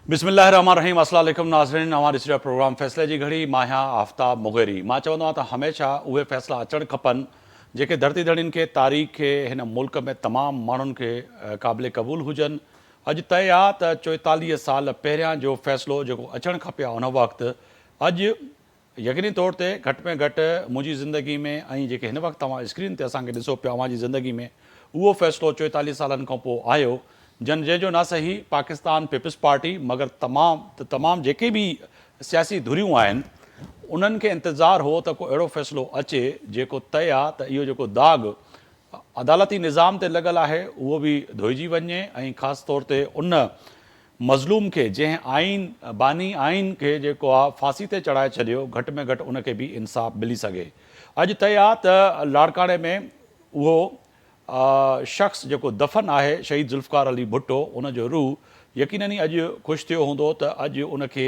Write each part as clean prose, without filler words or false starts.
बिस्मिल्लाहिर्रहमानिर्रहीम। अस्सलाम वालेकुम नाज़रीन। हमारे सिर्फ़ प्रोग्राम फ़ैसले जी घड़ी मां आहियां आफ्ताब मुग़ेरी। मां चवंदो आहियां त हमेशह उहे फ़ैसिला अचणु खपनि जेके धरती धड़ियुनि खे तारीख़ खे हिन मुल्क में तमामु माण्हुनि खे क़ाबिल क़बूल हुजनि। अॼु तय आहे त 44 साल पहिरियां जो फ़ैसिलो जेको अचणु खपे उन वक़्तु अॼु यकीनी तौर ते घटि में घटि मुंहिंजी ज़िंदगी में ऐं जेके हिन वक़्तु तव्हां स्क्रीन ते असांखे ॾिसो पिया अव्हांजी ज़िंदगी में उहो फ़ैसिलो 44 सालनि खां पोइ आयो जंहिंजो न सही पाकिस्तान पीपल्स पार्टी मगर तमामु जेके बि सियासी धुरियूं आहिनि उन्हनि खे इंतज़ारु हो त को अहिड़ो फ़ैसिलो अचे जेको तय आहे त इहो जेको दाग़ अदालती निज़ाम ते लॻल आहे उहो बि धोइजी वञे ऐं ख़ासि तौर ते उन मज़लूम खे जंहिं बानी आइन खे जेको आहे फांसी ते चढ़ाए छॾियो घटि में घटि उनखे बि इंसाफ़ मिली सघे। अॼु तय आहे त लाड़काणे में उहो शख़्स जेको दफ़न आहे शहीद ज़ुल्फ़िकार अली भुट्टो उनजो रूह यकीनन ई अॼु ख़ुशि थियो हूंदो त अॼु उनखे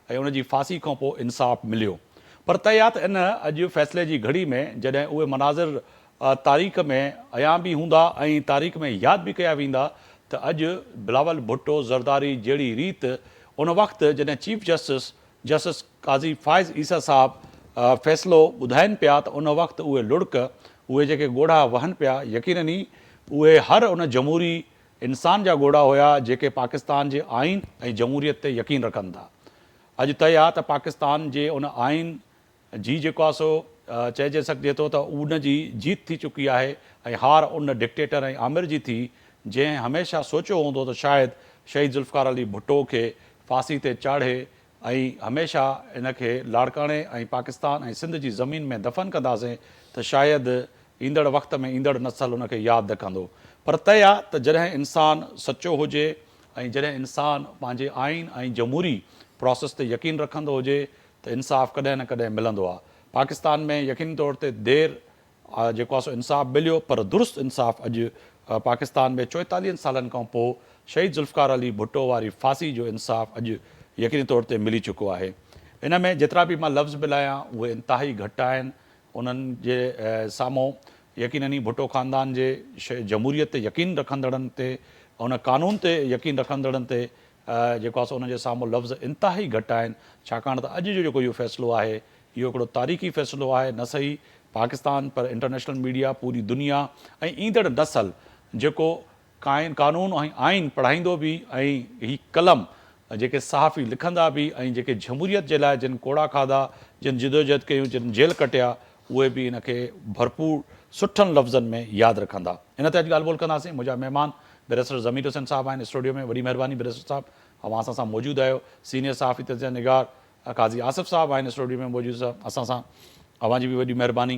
ऐं उनजी फांसी खां पोइ इंसाफ़ मिलियो। पर तय आहे त इन अॼु फ़ैसिले जी घड़ी में जॾहिं उहे मनाज़िर तारीख़ में अया बि हूंदा ऐं तारीख़ में यादि बि कया वेंदा त अॼु बिलावल भुट्टो ज़रदारी जहिड़ी रीति उन वक़्तु जॾहिं चीफ जस्टिस काज़ी फ़ाइज़ ईसा साहब फ़ैसिलो ॿुधाइनि पिया त उन वक़्तु उहे लुड़क उहे जेके ॻोढ़ा वहनि पिया यकीनन ई उहे हर उन जमहूरी इंसान जा ॻोढ़ा हुया जेके पाकिस्तान जे आइन ऐं जमहूरियत ते यकीन रखनि था। अॼु तय आहे त पाकिस्तान जे उन आइन जी जेको आहे सो चइजे सघिजे थो त उन जी जीत थी चुकी आहे ऐं हार उन डिक्टेटर ऐं आमिर जी थी जंहिं हमेशह सोचियो हूंदो त शायदि शहीद ज़ुल्फ़िकार अली भुट्टो खे फांसी ते चाढ़े ऐं हमेशह इनखे लाड़काणे ऐं पाकिस्तान ऐं सिंध जी ज़मीन में दफ़न कंदासीं त शायदि ईंदड़ वक़्त में ईंदड़ नसल उनखे यादि रखंदो। पर तय आहे त जॾहिं इंसानु सचो हुजे ऐं जॾहिं इंसानु पंहिंजे आइन ऐं जमहूरी प्रोसेस ते यकीन रखंदो हुजे त इंसाफ़ कॾहिं न कॾहिं मिलंदो आहे। पाकिस्तान में यकीनी तौर ते देरि जेको आहे सो इंसाफ़ मिलियो पर दुरुस्त इंसाफ़ अॼु पाकिस्तान में 44 सालनि खां पोइ शहीद ज़ुल्फ़िकार अली भुट्टो वारी फांसी जो इंसाफ़ अॼु यकीनी तौर ते मिली चुको आहे। इन में जेतिरा बि मां लफ़्ज़ मिलाया उहे इंतिहाई घटि आहिनि। उन्हनि जे साम्हूं यकीनन ई भुट्टो ख़ानदान जे जमहूरियत ते यकीन रखंदड़नि ते उन कानून ते यकीन रखंदड़नि ते जेको आहे सो उनजे साम्हूं लफ़्ज़ इंतिहाई घटि आहिनि छाकाणि त अॼु जो जेको इहो फ़ैसिलो आहे इहो हिकिड़ो तारीख़ी फ़ैसिलो आहे न सही पाकिस्तान पर इंटरनेशनल मीडिया पूरी दुनिया ऐं ईंदड़ नसल जेको कानून ऐं आइन पढ़ाईंदो बि ऐं ही कलम जेके सहाफ़ी लिखंदा बि ऐं जेके जमहूरियत जे लाइ जिन कोड़ा खाधा जिन जिदोजहद कयूं जिन जेल कटिया उहे बि इनखे भरपूर सुठनि लफ़्ज़नि में यादि रखंदा। इन ते अॼु ॻाल्हि ॿोल कंदासीं। मुंहिंजा महिमान बैरिस्टर ज़मीर हुसैन साहब आहिनि स्टूडियो में। वॾी महिरबानी बैरिस्टर साहब अवां असां सां मौजूदु आहियो। सीनियर सहाफ़ी तज़िया निगार काज़ी आसिफ़ साहब आहिनि स्टूडियो में मौजूदु असां सां अवां जी बि वॾी महिरबानी।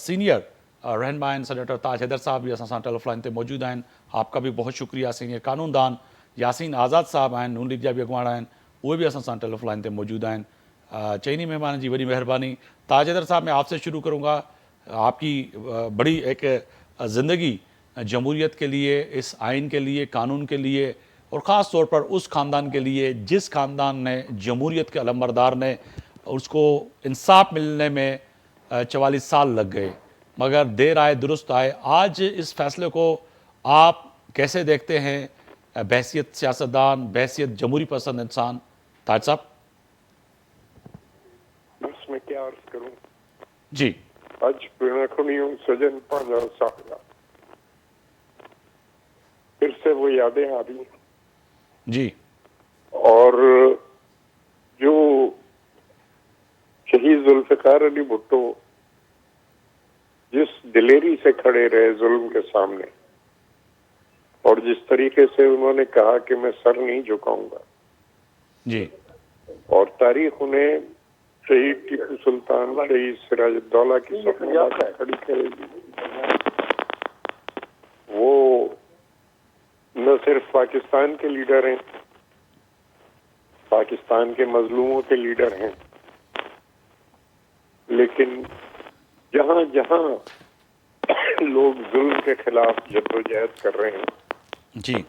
सीनियर रहनुमा आहिनि सेनेटर ताज हैदर साहब भी असां सां टेलीफोन ते मौजूदु आहिनि। आपका भी बहुत शुक्रिया। सीनियर कानूनदान यासीन आज़ाद साहब आहिनि नून लीग जा बि अॻुवाण आहिनि उहे बि असां सां टेलीफोन ते मौजूदु आहिनि। चइनी मेहमान जी बड़ी मेहरबानी। ताज हैदर साहब मैं आपसे शुरू करूँगा। आपकी बड़ी एक ज़िंदगी जमहूरियत के लिए इस आइन के लिए कानून के लिए और ख़ास तौर पर उस ख़ानदान के लिए जिस ख़ानदान ने जमहूरियत के अलमबरदार ने उसको इंसाफ मिलने में 44 साल लग गए मगर देर आए दुरुस्त आए। आज इस फैसले को आप कैसे देखते हैं बहसियत सियासतदान बहसियत जमहूरी पसंद इंसान? ताज साहब। बस मैं क्या अर्ज करूं जी। आज पिणखुनियों सजन पाजा साहब फिर से वो यादें आ रही जी। और जो शहीद जुल्फ़िकार अली भुट्टो जिस दिलेरी से खड़े रहे जुल्म के सामने और जिस तरीके से उन्होंने कहा कि मैं सर नहीं झुकाऊंगा जी। और तारीख उन्हें शहीद टीपू सुल्तान शहीद सिराजुद्दौला की खड़ी करेगी। वो न सिर्फ पाकिस्तान के लीडर हैं पाकिस्तान के मजलूमों के लीडर हैं लेकिन जहां जहां लोग जुल्म के खिलाफ जद्दोजहद कर रहे हैं जी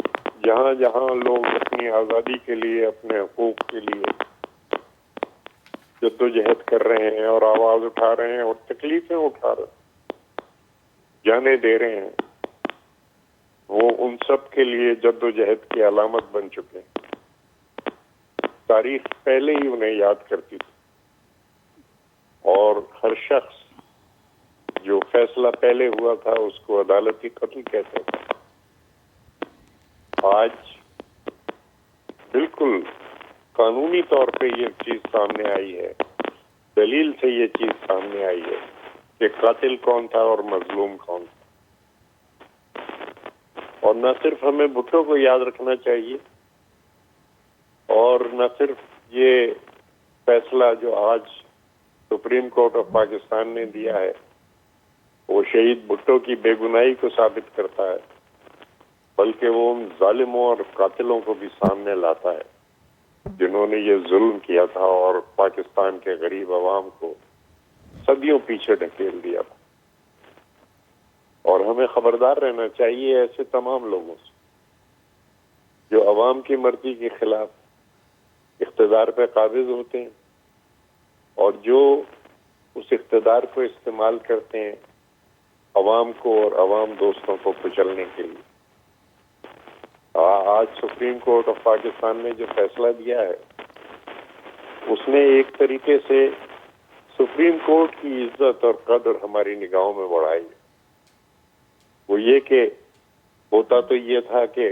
जहां जहां लोग अपनी आज़ादी के लिए अपने हकूक के लिए जद्दोजहद कर रहे हैं और आवाज उठा रहे हैं और तकलीफें उठा रहे जाने दे रहे हैं वो उन सब के लिए जद्दोजहद की अलामत बन चुके हैं। تاریخ پہلے ہی انہیں یاد کرتی تھی، اور ہر شخص جو فیصلہ پہلے ہوا تھا اس کو عدالتی قتل کہتے تھے۔ آج بالکل قانونی طور پہ یہ چیز سامنے آئی ہے، دلیل سے یہ چیز سامنے آئی ہے کہ قاتل کون تھا اور مظلوم کون تھا۔ اور نہ صرف ہمیں بھٹو کو یاد رکھنا چاہیے، اور نہ صرف یہ فیصلہ جو آج سپریم کورٹ آف پاکستان نے دیا ہے وہ شہید بھٹو کی بے گناہی کو ثابت کرتا ہے، بلکہ وہ ان ظالموں اور قاتلوں کو بھی سامنے لاتا ہے جنہوں نے یہ ظلم کیا تھا اور پاکستان کے غریب عوام کو صدیوں پیچھے ڈھکیل دیا تھا۔ اور ہمیں خبردار رہنا چاہیے ایسے تمام لوگوں سے جو عوام کی مرضی کے خلاف اقتدار پہ قابض ہوتے ہیں اور جو اس اقتدار کو استعمال کرتے ہیں عوام کو اور عوام دوستوں کو کچلنے کے لیے۔ آج سپریم کورٹ آف پاکستان نے جو فیصلہ دیا ہے اس نے ایک طریقے سے سپریم کورٹ کی عزت اور قدر ہماری نگاہوں میں بڑھائی ہے۔ وہ یہ کہ ہوتا تو یہ تھا کہ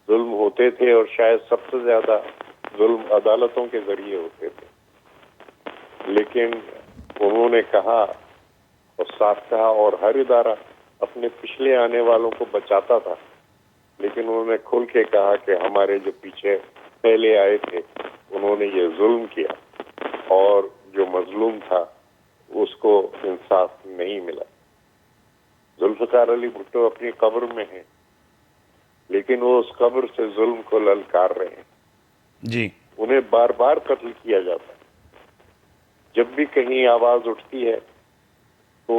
ظلم ہوتے تھے اور شاید سب سے زیادہ ظلم عدالتوں کے ذریعے ہوتے تھے، لیکن انہوں نے کہا اور صاف کہا، اور ہر ادارہ اپنے پچھلے آنے والوں کو بچاتا تھا، لیکن انہوں نے کھل کے کہا کہ ہمارے جو پیچھے پہلے آئے تھے انہوں نے یہ ظلم کیا اور جو مظلوم تھا اس کو انصاف نہیں ملا۔ ذوالفقار علی بھٹو اپنی قبر میں ہیں، لیکن وہ اس قبر سے ظلم کو للکار رہے ہیں۔ جی، انہیں بار بار قتل کیا جاتا ہے۔ جب بھی کہیں آواز اٹھتی ہے تو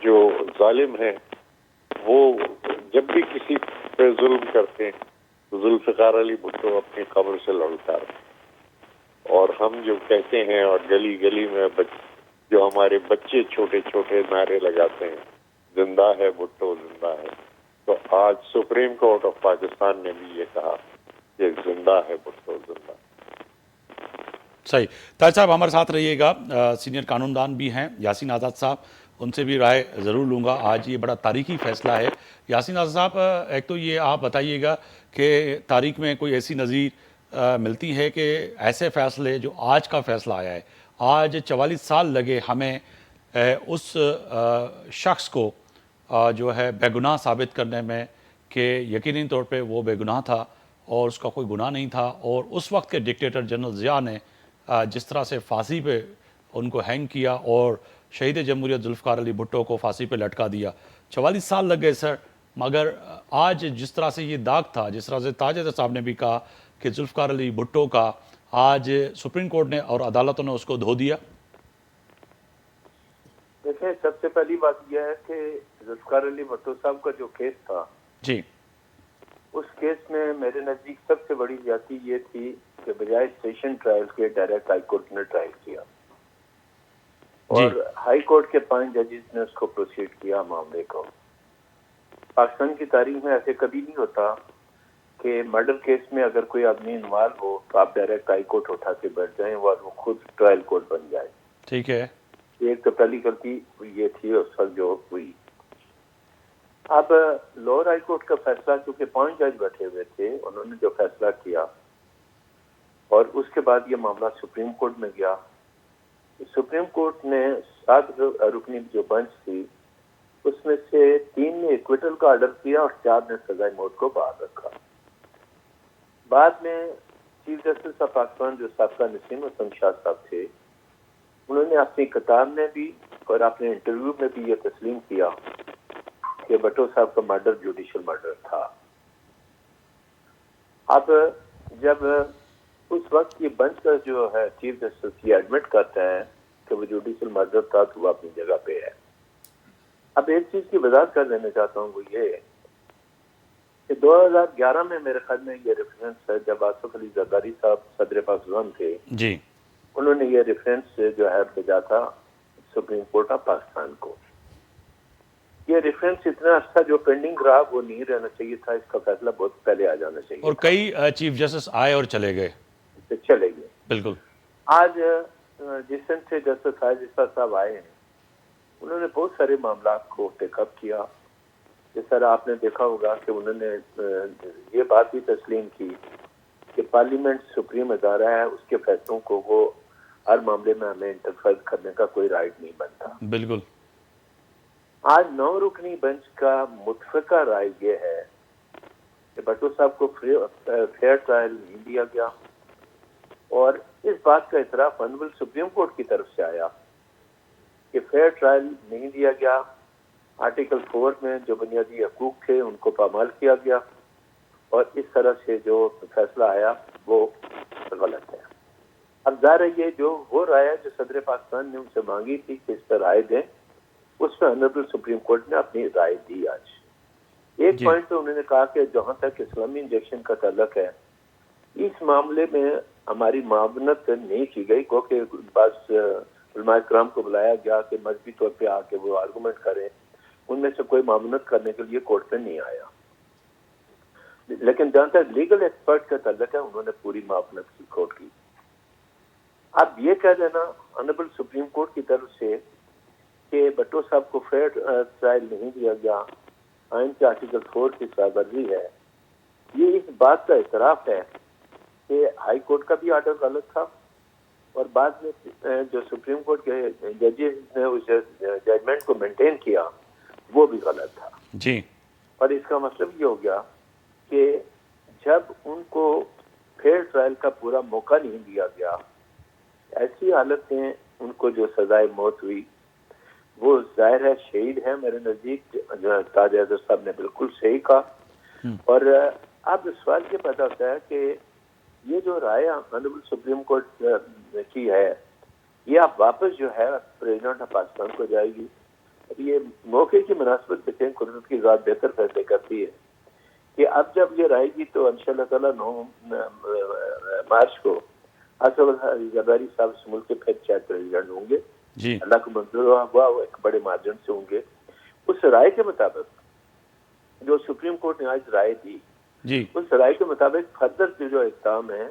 جو ظالم ہیں وہ جب بھی کسی پہ ظلم کرتے ہیں تو ذوالفقار علی بھٹو اپنی قبر سے للکارتے ہیں۔ اور ہم جو کہتے ہیں اور گلی گلی میں جو ہمارے بچے چھوٹے چھوٹے نعرے لگاتے ہیں، زندہ ہے بھٹو زندہ ہے، تو آج سپریم کورٹ آف پاکستان نے بھی یہ کہا کہ زندہ ہے بھٹو زندہ ہے۔ صحیح۔ طاہر صاحب ہمارے ساتھ رہیے گا، سینئر قانون دان بھی ہیں یاسین آزاد صاحب، ان سے بھی رائے ضرور لوں گا۔ آج یہ بڑا تاریخی فیصلہ ہے۔ یاسین آزاد صاحب، ایک تو یہ آپ بتائیے گا کہ تاریخ میں کوئی ایسی نظیر ملتی ہے کہ ایسے فیصلے جو آج کا فیصلہ آیا ہے، آج 44 سال لگے ہمیں اس شخص کو جو ہے بے گناہ ثابت کرنے میں کہ یقینی طور پہ وہ بے گناہ تھا اور اس کا کوئی گناہ نہیں تھا، اور اس وقت کے ڈکٹیٹر جنرل ضیاء نے جس طرح سے پھانسی پہ ان کو ہینگ کیا اور شہید جمہوریت ذوالفقار علی بھٹو کو پھانسی پہ لٹکا دیا۔ 44 سال لگ گئے سر، مگر آج جس طرح سے یہ داغ تھا، جس طرح سے تاج صاحب نے بھی کہا کہ ذوالفقار علی بھٹو کا آج سپریم کورٹ نے اور عدالتوں نے اس کو دھو دیا۔ دیکھیں، سب سے پہلی بات یہ ہے کہ ذوالفقار علی بھٹو صاحب کا جو کیس تھا، جی، اس کیس میں میرے نزدیک سب سے بڑی زیادتی یہ تھی کہ بجائے سیشن ٹرائل کے ڈائریکٹ ہائی کورٹ نے ٹرائل کیا، اور ہائی کورٹ کے 5 ججز نے اس کو پروسیڈ کیا معاملے کو۔ پاکستان کی تاریخ میں ایسے کبھی نہیں ہوتا کہ مرڈر کیس میں اگر کوئی آدمی انوالو ہو تو آپ ڈائریکٹ ہائی کورٹ اٹھا کے بیٹھ جائیں اور وہ خود ٹرائل کورٹ بن جائے۔ ٹھیک ہے۔ ایک تو پہلی غلطی یہ تھی اس وقت جو ہوئی۔ اب لوور ہائی کورٹ کا فیصلہ، چونکہ 5 جج بیٹھے ہوئے تھے، انہوں نے جو فیصلہ کیا اور اس کے بعد یہ معاملہ سپریم کورٹ میں گیا۔ سپریم کورٹ نے 7 رکنی جو بنچ تھی اس میں سے 3 نے ایکویٹل کا آرڈر کیا اور 4 نے سزائے موت کو باہر رکھا۔ بعد میں چیف جسٹس آف پاکستان جو سابقہ نسیم حسن شاہ صاحب تھے، انہوں نے اپنی کتاب میں بھی اور اپنے انٹرویو میں بھی یہ تسلیم کیا کہ بھٹو صاحب کا مرڈر جوڈیشل مرڈر تھا۔ اب جب اس وقت یہ بنچ کا جو ہے چیف جسٹس یہ ایڈمٹ کرتا ہے کہ وہ جوڈیشل مرڈر تھا تو وہ اپنی جگہ پہ ہے۔ اب ایک چیز کی وضاحت کر دینا چاہتا ہوں، وہ یہ کہ 2011 میں میرے خیال میں یہ ریفرنس ہے جب آصف علی زرداری صاحب صدر پاکستان تھے، جی، انہوں نے یہ ریفرنس جو ہے بھیجا تھا سپریم کورٹ آف پاکستان کو۔ یہ ریفرنس اتنا اچھا جو پینڈنگ رہا وہ نہیں رہنا چاہیے تھا، اس کا فیصلہ بہت پہلے آ جانا چاہیے اور کئی چیف جسٹس آئے اور چلے گئے. تھا. چلے گئے. بالکل. آج جس دن سے جسٹس حاجی صاحب آئے ہیں انہوں نے بہت سارے معاملات کو ٹیک اپ کیا. جس طرح آپ نے دیکھا ہوگا کہ انہوں نے یہ بات بھی تسلیم کی کہ پارلیمنٹ سپریم ادارہ ہے، اس کے فیصلوں کو وہ ہر معاملے میں ہمیں انٹرفیئر کرنے کا کوئی رائٹ نہیں بنتا. بالکل. آج 9 رکنی بینچ کا متفقہ رائے یہ ہے کہ بھٹو صاحب کو فیئر ٹرائل نہیں دیا گیا، اور اس بات کا اعتراف آنریبل سپریم کورٹ کی طرف سے آیا کہ فیئر ٹرائل نہیں دیا گیا. آرٹیکل 4 میں جو بنیادی حقوق تھے ان کو پامال کیا گیا، اور اس طرح سے جو فیصلہ آیا وہ غلط ہے. اب ظاہر ہے یہ جو وہ رائے جو صدر پاکستان نے ان سے مانگی تھی کہ اس پر رائے دیں، اس میں آنریبل سپریم کورٹ نے اپنی رائے دی. آج ایک پوائنٹ تو انہوں نے کہا کہ جہاں تک اسلامی انجیکشن کا تعلق ہے اس معاملے میں ہماری معاونت نہیں کی گئی، کہ بعض علماء کرام کو بلایا گیا کہ مذہبی طور پہ آ کے وہ آرگومنٹ کریں، ان میں سے کوئی معاونت کرنے کے لیے کورٹ پہ نہیں آیا. لیکن جہاں تک لیگل ایکسپرٹ کا تعلق ہے انہوں نے پوری معاونت کی کورٹ کی. اب یہ کہہ دینا آنریبل سپریم کورٹ کی طرف سے کہ بھٹو صاحب کو فیئر ٹرائل نہیں دیا گیا، آئین کے آرٹیکل 4 کی خلاف ورزی ہے، یہ اس بات کا اعتراف ہے کہ ہائی کورٹ کا بھی آرڈر غلط تھا، اور بعد میں جو سپریم کورٹ کے ججز نے اس ججمنٹ کو مینٹین کیا وہ بھی غلط تھا. جی. اور اس کا مطلب یہ ہو گیا کہ جب ان کو فیئر ٹرائل کا پورا موقع نہیں دیا گیا، ایسی حالت میں ان کو جو سزائے موت ہوئی وہ ظاہر ہے شہید ہے. میرے نزدیک تاج حیدر صاحب نے بالکل صحیح کہا. اور اب سوال یہ پیدا ہوتا ہے کہ یہ جو رائے آنریبل سپریم کورٹ کی ہے یہ اب واپس جو ہے پریزیڈنٹ آف پاکستان کو جائے گی. یہ موقع کی مناسبت دیکھیں، قدرت کی ذات بہتر فیصلے کرتی ہے کہ اب جب یہ رائے گی تو انشاءاللہ تعالیٰ 9 مارچ کو اسد زرداری صاحب اس ملک کے پھر چیئر پریزیڈنٹ ہوں گے. جی. اللہ کو منظور ہوا وہ ایک بڑے مارجن سے ہوں گے. اس رائے کے مطابق جو سپریم کورٹ نے آج رائے دی، جی. اس رائے کے مطابق فردر جو اقدام ہے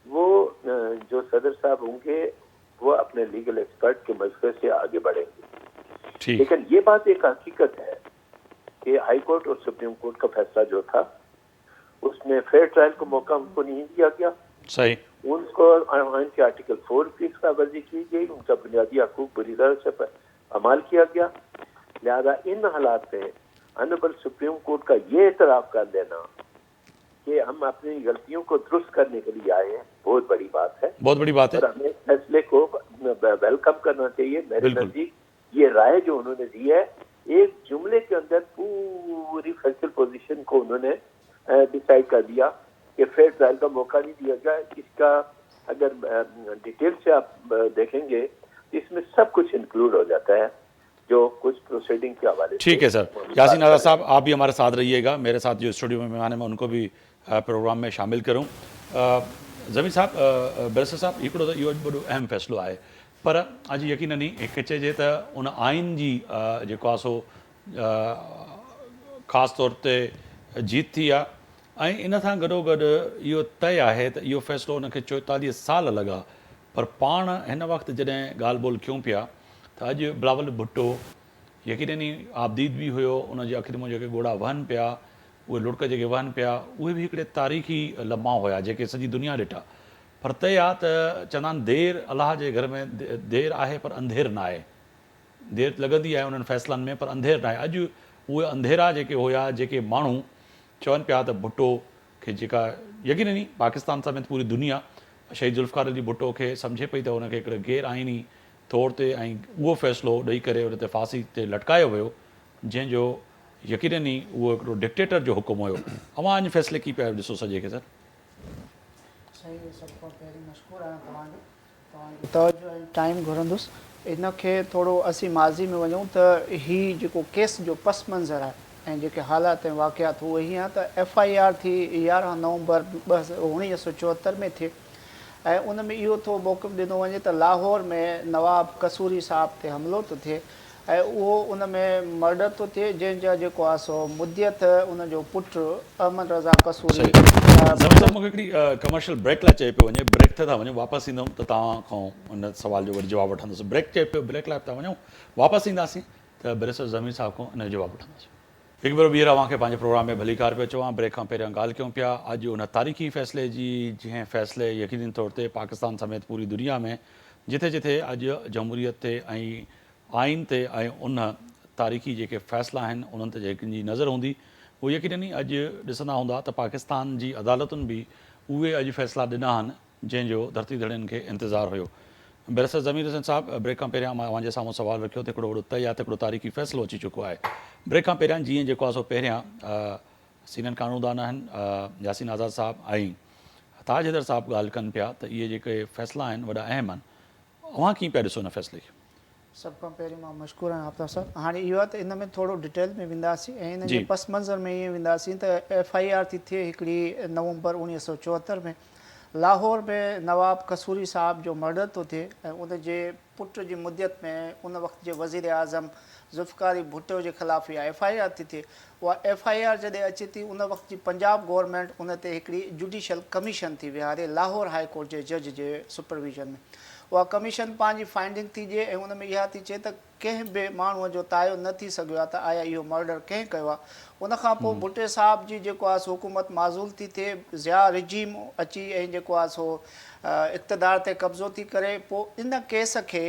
وہ جو صدر صاحب ہوں گے وہ اپنے لیگل ایکسپرٹ کے مشورے سے آگے بڑھیں گے. لیکن یہ بات ایک حقیقت ہے کہ ہائی کورٹ اور سپریم کورٹ کا فیصلہ جو تھا اس میں فیئر ٹرائل کو موقع ان کو نہیں دیا گیا. صحیح. ان کو آئین کے آرٹیکل 4 کی خلاف ورزی کی گئی، ان کا بنیادی حقوق بری طرح سے عمال کیا گیا. لہذا ان حالات میں آنریبل سپریم کورٹ کا یہ اعتراف کر لینا کہ ہم اپنی غلطیوں کو درست کرنے کے لیے آئے ہیں بہت بڑی بات ہے. بہت بڑی بات ہے. اور ہمیں فیصلے کو ویلکم کرنا چاہیے. میرے نزدیک یہ رائے جو انہوں نے دی ہے ایک جملے کے اندر پوری فیکچوئل پوزیشن کو انہوں نے ڈیسائیڈ کر دیا کہ فیئر ٹرائل کا موقع نہیں دیا گیا. اس کا اگر ڈیٹیل سے آپ دیکھیں گے اس میں سب کچھ انکلوڈ ہو جاتا ہے جو کچھ پروسیڈنگ کے حوالے سے. ٹھیک ہے سر. یاسین آزاد صاحب آپ بھی ہمارے ساتھ رہیے گا. میرے ساتھ جو اسٹوڈیو میں مہمان ہیں میں ان کو بھی پروگرام میں شامل کروں. ज़मीन साहब बैरिस्टर साहब हिकिड़ो त इहो वॾो अहम फ़ैसिलो आहे, पर अॼु यकीनन ई हिकु चइजे त उन आइन जी जेको आहे सो ख़ासि तौर ते जीत थी आहे. ऐं इन सां गॾोगॾु इहो तय आहे त इहो फ़ैसिलो उनखे 44 साल लॻा, पर पाण हिन वक़्तु जॾहिं ॻाल्हि ॿोल कयूं पिया त अॼु बिलावल भुट्टो यकीनन ई आबदीद बि हुयो, उनजे अखियुनि में जेके ॻोढ़ा वहनि पिया, उहे लुड़क जेके वहनि पिया, उहे बि हिकिड़े तारीख़ी लम्हा हुया जेके सॼी दुनिया ॾिठा. पर तय आहे त चवंदा आहिनि देरि अलाह जे घर में देरि आहे पर अंधेर न आहे. देरि लॻंदी आहे उन्हनि फ़ैसिलनि में पर अंधेर न आहे. अॼु उहे अंधेरा जेके हुया, जेके माण्हू चवनि पिया त भुट्टो खे जेका यकीनन ई पाकिस्तान समेत पूरी दुनिया शहीद ज़ुल्फ़िकार अली भुट्टो खे सम्झे पई त हुनखे हिकिड़े गैर आइनी तौर ते ऐं उहो फ़ैसिलो ॾेई करे उन ते फांसी ते लटकायो वियो, जंहिंजो यकीनन ई उहो हिकिड़ो डिक्टेटर जो हुकुम हुयो. अवां इन फ़ैसिले की पिया ॾिसो सॼे खे सर. सही, सभ खां पहिरीं मशकूरु आहियां तव्हांजो तवजो ऐं टाइम घुरंदुसि. इनखे थोरो असीं माज़ी में वञूं त हीउ जेको केस जो पस मंज़र आहे ऐं जेके हालात ऐं वाक़ियात उहे हीअं आहे त FIR थी 11 नवंबर 1974 में थिए ऐं उन में इहो थो मौक़िफ़ ॾिनो वञे त लाहौर में नवाब कसूरी साहब ते हमिलो थो थिए ऐं उहो उन में मर्डर थो थिए, जंहिंजा जेको आहे सो मुद्दियत उनजो पुटु अहमद रज़ा कसूरी ज़मीन साहब मूंखे हिकिड़ी कमर्शियल ब्रेक लाइ चए पियो वञे, ब्रेक ते था वञूं, वापसि ईंदुमि त तव्हां खां उन सुवाल जो वरी जवाबु वठंदुसि। ब्रेक चए पियो, ब्रेक लाइ था वञूं, वापसि ईंदासीं त बैरिस्टर ज़मीर साहब खां इन जो जवाबु वठंदासीं। हिकु भेरो ॿीहर अव्हांखे पंहिंजे प्रोग्राम में भली कार पियो चवां। ब्रेक खां पहिरियां ॻाल्हि कयूं पिया अॼु उन तारीख़ी फ़ैसिले जी, जंहिं फ़ैसिले यकीनी तौर ते पाकिस्तान समेत पूरी दुनिया में जिथे जिथे अॼु जमहूरियत ते ऐं आइन ते ऐं उन तारीख़ी जेके फ़ैसिला आहिनि उन्हनि ते जेकी नज़र हूंदी, उहो यकीननी अॼु ॾिसंदा हूंदा त पाकिस्तान जी अदालतुनि बि उहे अॼु फ़ैसिला ॾिना आहिनि जंहिंजो धरती धड़ियुनि खे इंतज़ारु हुयो। बैरिस्टर ज़मीर हुसैन साहब, ब्रेक खां पहिरियां मां तव्हांजे साम्हूं सुवालु रखियो त हिकिड़ो वॾो तय आहे त हिकिड़ो तारीख़ी फ़ैसिलो अची चुको आहे। ब्रेक खां पहिरियां जीअं जेको आहे सो पहिरियां सीनियर कानूनदान आहिनि यासीन आज़ाद साहब ऐं ताज हैदर साहब ॻाल्हि कनि पिया त इहे जेके फ़ैसिला आहिनि वॾा अहम आहिनि, अव्हां कीअं पिया ॾिसो हिन फ़ैसिले खे? सभ खां पहिरीं मां मशकूरु आहियां आफ्ताब साहब। हाणे इहो आहे त इन में थोरो डिटेल में वेंदासीं ऐं इन जे पस मंज़र में ईअं वेंदासीं त FIR थी थिए हिकिड़ी नवंबर 1974 में लाहौर में नवाब कसूरी साहब जो मर्डर थो थिए ऐं उनजे पुट जी मुद्दत में उन वक़्त जे वज़ीर आज़म ज़ुल्फ़िकार भुट्टो जे ख़िलाफ़ इहा FIR थी थिए। उहा FIR जॾहिं अचे थी उन वक़्त जी पंजाब गवर्नमेंट उन ते हिकिड़ी जुडिशल कमीशन थी विहारे लाहौर हाई कोर्ट जे जज जे सुपरविजन में। उहा कमीशन पंहिंजी फाइंडिंग थी ॾिए ऐं उन में इहा थी चए त कंहिं बि माण्हूअ जो तायो न थी सघियो आहे त आया इहो मर्डर कंहिं कयो आहे। उनखां पोइ भुट्टे साहब जी जेको आहे सो हुकूमत माज़ूल थी थिए, ज़िया रिजीम अची ऐं जेको आहे सो इक़्तिदार ते कब्ज़ो थी करे। पोइ इन केस खे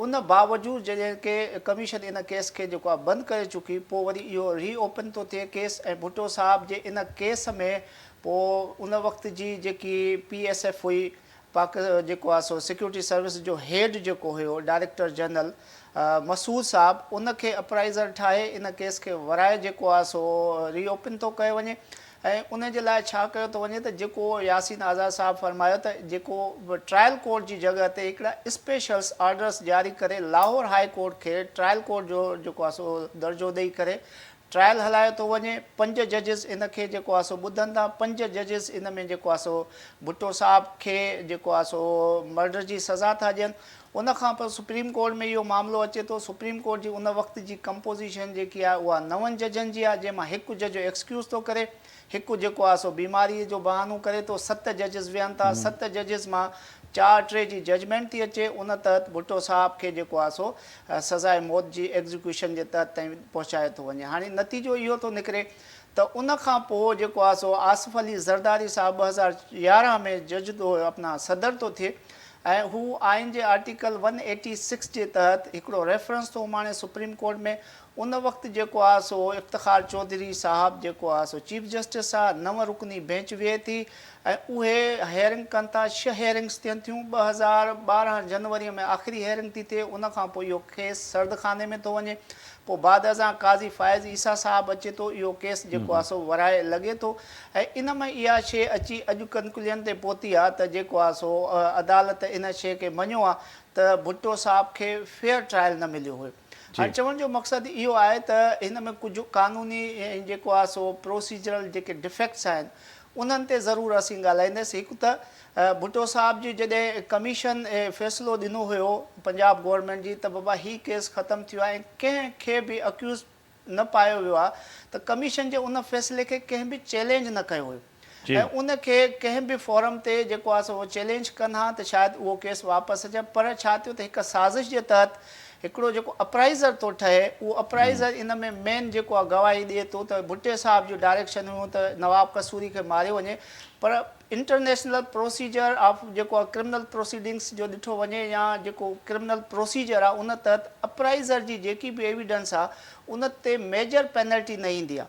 उन बावजूदि जॾहिं के कमीशन इन केस खे जेको आहे बंदि करे चुकी, पोइ वरी इहो रीओपन थो थिए केस ऐं भुट्टो साहब जे इन केस में पोइ उन वक़्त जी जेकी PSF हुई, जेको आहे सो सिक्योरिटी सर्विस जो हेड जेको हुयो डायरेक्टर जनरल मसूद साहब, उनखे अपराइज़र ठाहे इन केस खे वराए जेको आहे सो रीओपन थो कयो वञे। ऐं उन जे लाइ छा कयो थो वञे त जेको यासीन आज़ाद साहब फरमायो त जेको ट्रायल कोर्ट जी जॻह ते हिकिड़ा स्पेशल्स ऑर्डर्स जारी करे लाहौर हाई कोर्ट खे ट्रायल कोर्ट जो जेको आहे सो दर्जो ॾेई करे ट्रायल हलायो थो वञे। 5 जजिस इन खे जेको आहे सो ॿुधनि था। 5 जजिस इन में जेको आहे सो भुट्टो साहब खे जेको आहे सो मर्डर जी सज़ा था ॾियनि। उनखां पोइ सुप्रीम कोर्ट में इहो मामिलो अचे थो। सुप्रीम कोर्ट जी उन वक़्त जी कंपोज़िशन जेकी आहे उहा 9 जजनि जी आहे, जंहिंमां हिकु जज एक्सक्यूज़ थो करे, हिकु जेको आहे सो बीमारीअ जो बहानो करे थो। 7 जजिस विहनि था। 7 जजिस मां 4-3 जी जजमेंट थी अचे। उन तहत भुट्टो साहब खे जेको आहे सो सज़ाए मौत जी एग्ज़ीक्यूशन जे तहत ताईं पहुचाए थो वञे। हाणे नतीजो इहो थो निकिरे त उनखां पोइ जेको आहे सो आसिफ़ अली ज़रदारी साहब 2011 में जज थो अपना सदर थो थिए ऐं हू आइन जे आर्टिकल 186 जे तहत हिकिड़ो रेफरेंस थो माणे सुप्रीम कोर्ट में। उन वक़्तु जेको आहे सो इफ़्तिख़ार चौधरी साहब जेको आहे सो चीफ जस्टिस आहे, 9 रुकनी बेंच विहे थी ऐं उहे हेयरिंग कनि था। 6 हेयरिंग्स थियनि थियूं। 2012 जनवरीअ में आख़िरी हेयरिंग थी थिए। उनखां पोइ इहो केस सर्दखाने में थो वञे। पोइ बाद असां काज़ी फ़ाइज़ ईसा साहब अचे थो, इहो केस जेको आहे सो वराए लॻे थो ऐं इन में इहा शइ अची अॼु कंक्लूजन ते पहुती आहे त जेको आहे सो अदालत इन शइ खे मञियो आहे त भुट्टो साहब खे फेयर ट्रायल न मिलियो हुयो। हाणे चवण जो मक़सदु इहो आहे त हिन में कुझु कानूनी ऐं जेको आहे सो प्रोसीजरल जेके डिफेक्ट्स आहिनि उन्हनि ते ज़रूरु असीं ॻाल्हाईंदासीं। हिकु त भुट्टो साहब जी जॾहिं कमीशन फ़ैसिलो ॾिनो हुयो पंजाब गवर्नमेंट जी त बाबा हीउ केस ख़तमु थियो आहे ऐं कंहिंखे बि अक्यूज़ न पायो वियो आहे, त कमीशन जे उन फ़ैसिले खे कंहिं बि चैलेंज न कयो हुयो ऐं उनखे कंहिं बि फॉरम ते जेको आहे सो चैलेंज कनि हा त शायदि उहो केस वापसि अचे। पर छा थियो त हिकु साज़िश जे तहत हिकिड़ो जेको अपराइज़र थो ठहे, उहो अपराइज़र इन में मेन जेको आहे गवाही ॾिए थो त भुट्टे साहब जो डायरेक्शन हुयो त नवाब कसूरी खे मारियो वञे। पर इंटरनेशनल प्रोसीजर ऑफ जेको आहे क्रिमिनल प्रोसीडिंग्स जो ॾिठो वञे या जेको क्रिमिनल प्रोसीजर आहे उन तहत अपराइज़र जी जेकी बि एविडेंस आहे उन ते मेजर पेनल्टी न ईंदी आहे,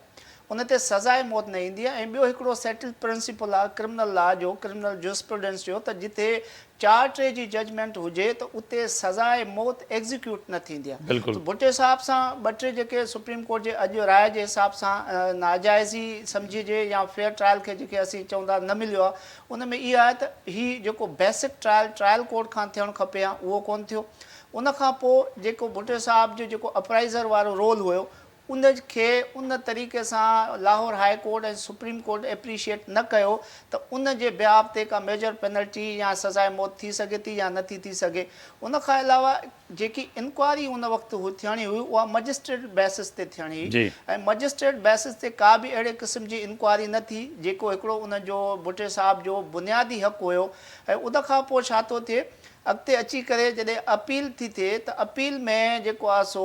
उन ते सज़ाए मौत न ईंदी आहे। ऐं ॿियो हिकिड़ो सेटल प्रिंसिपल आहे क्रिमिनल लॉ जो, क्रिमिनल जूरिस्प्रूडेंस जो, त जिथे 4-3 जी जजमेंट हुजे त उते सज़ाए मौत एग्ज़ीक्यूट न थींदी आहे। भुट्टे साहब सां 2-3 जेके सुप्रीम कोर्ट जे अॼु राय जे हिसाब सां नाजाइज़ी सम्झिजे या फेयर ट्रायल खे जेके असीं चवंदा न मिलियो आहे, उन में इहा आहे त हीउ जेको बेसिक ट्रायल कोर्ट खां थियणु खपे हा उहो कोन्ह थियो। उनखां पोइ जेको भुट्टे साहब जो जेको अपराइज़र वारो रोल हुयो उनखे उन तरीक़े सां लाहौर हाई कोर्ट ऐं सुप्रीम कोर्ट एप्रिशिएट न कयो त उन जे बिहाफ ते का मेजर पेनल्टी या सज़ाए मौत थी सघे थी या नथी थी सघे। उन खां अलावा जेकी इंक्वायरी उन वक़्तु थियणी हुई उहा मजिस्ट्रेट बेसिस ते थियणी हुई ऐं मजिस्ट्रेट बेसिस ते का बि अहिड़े क़िस्म जी इंक्वायरी न थी जेको हिकिड़ो उन जो भुट्टे साहब जो बुनियादी हक़ु हुयो। ऐं उन खां पोइ छा थो थिए अॻिते अची करे जॾहिं अपील थी थिए त अपील में जेको आहे सो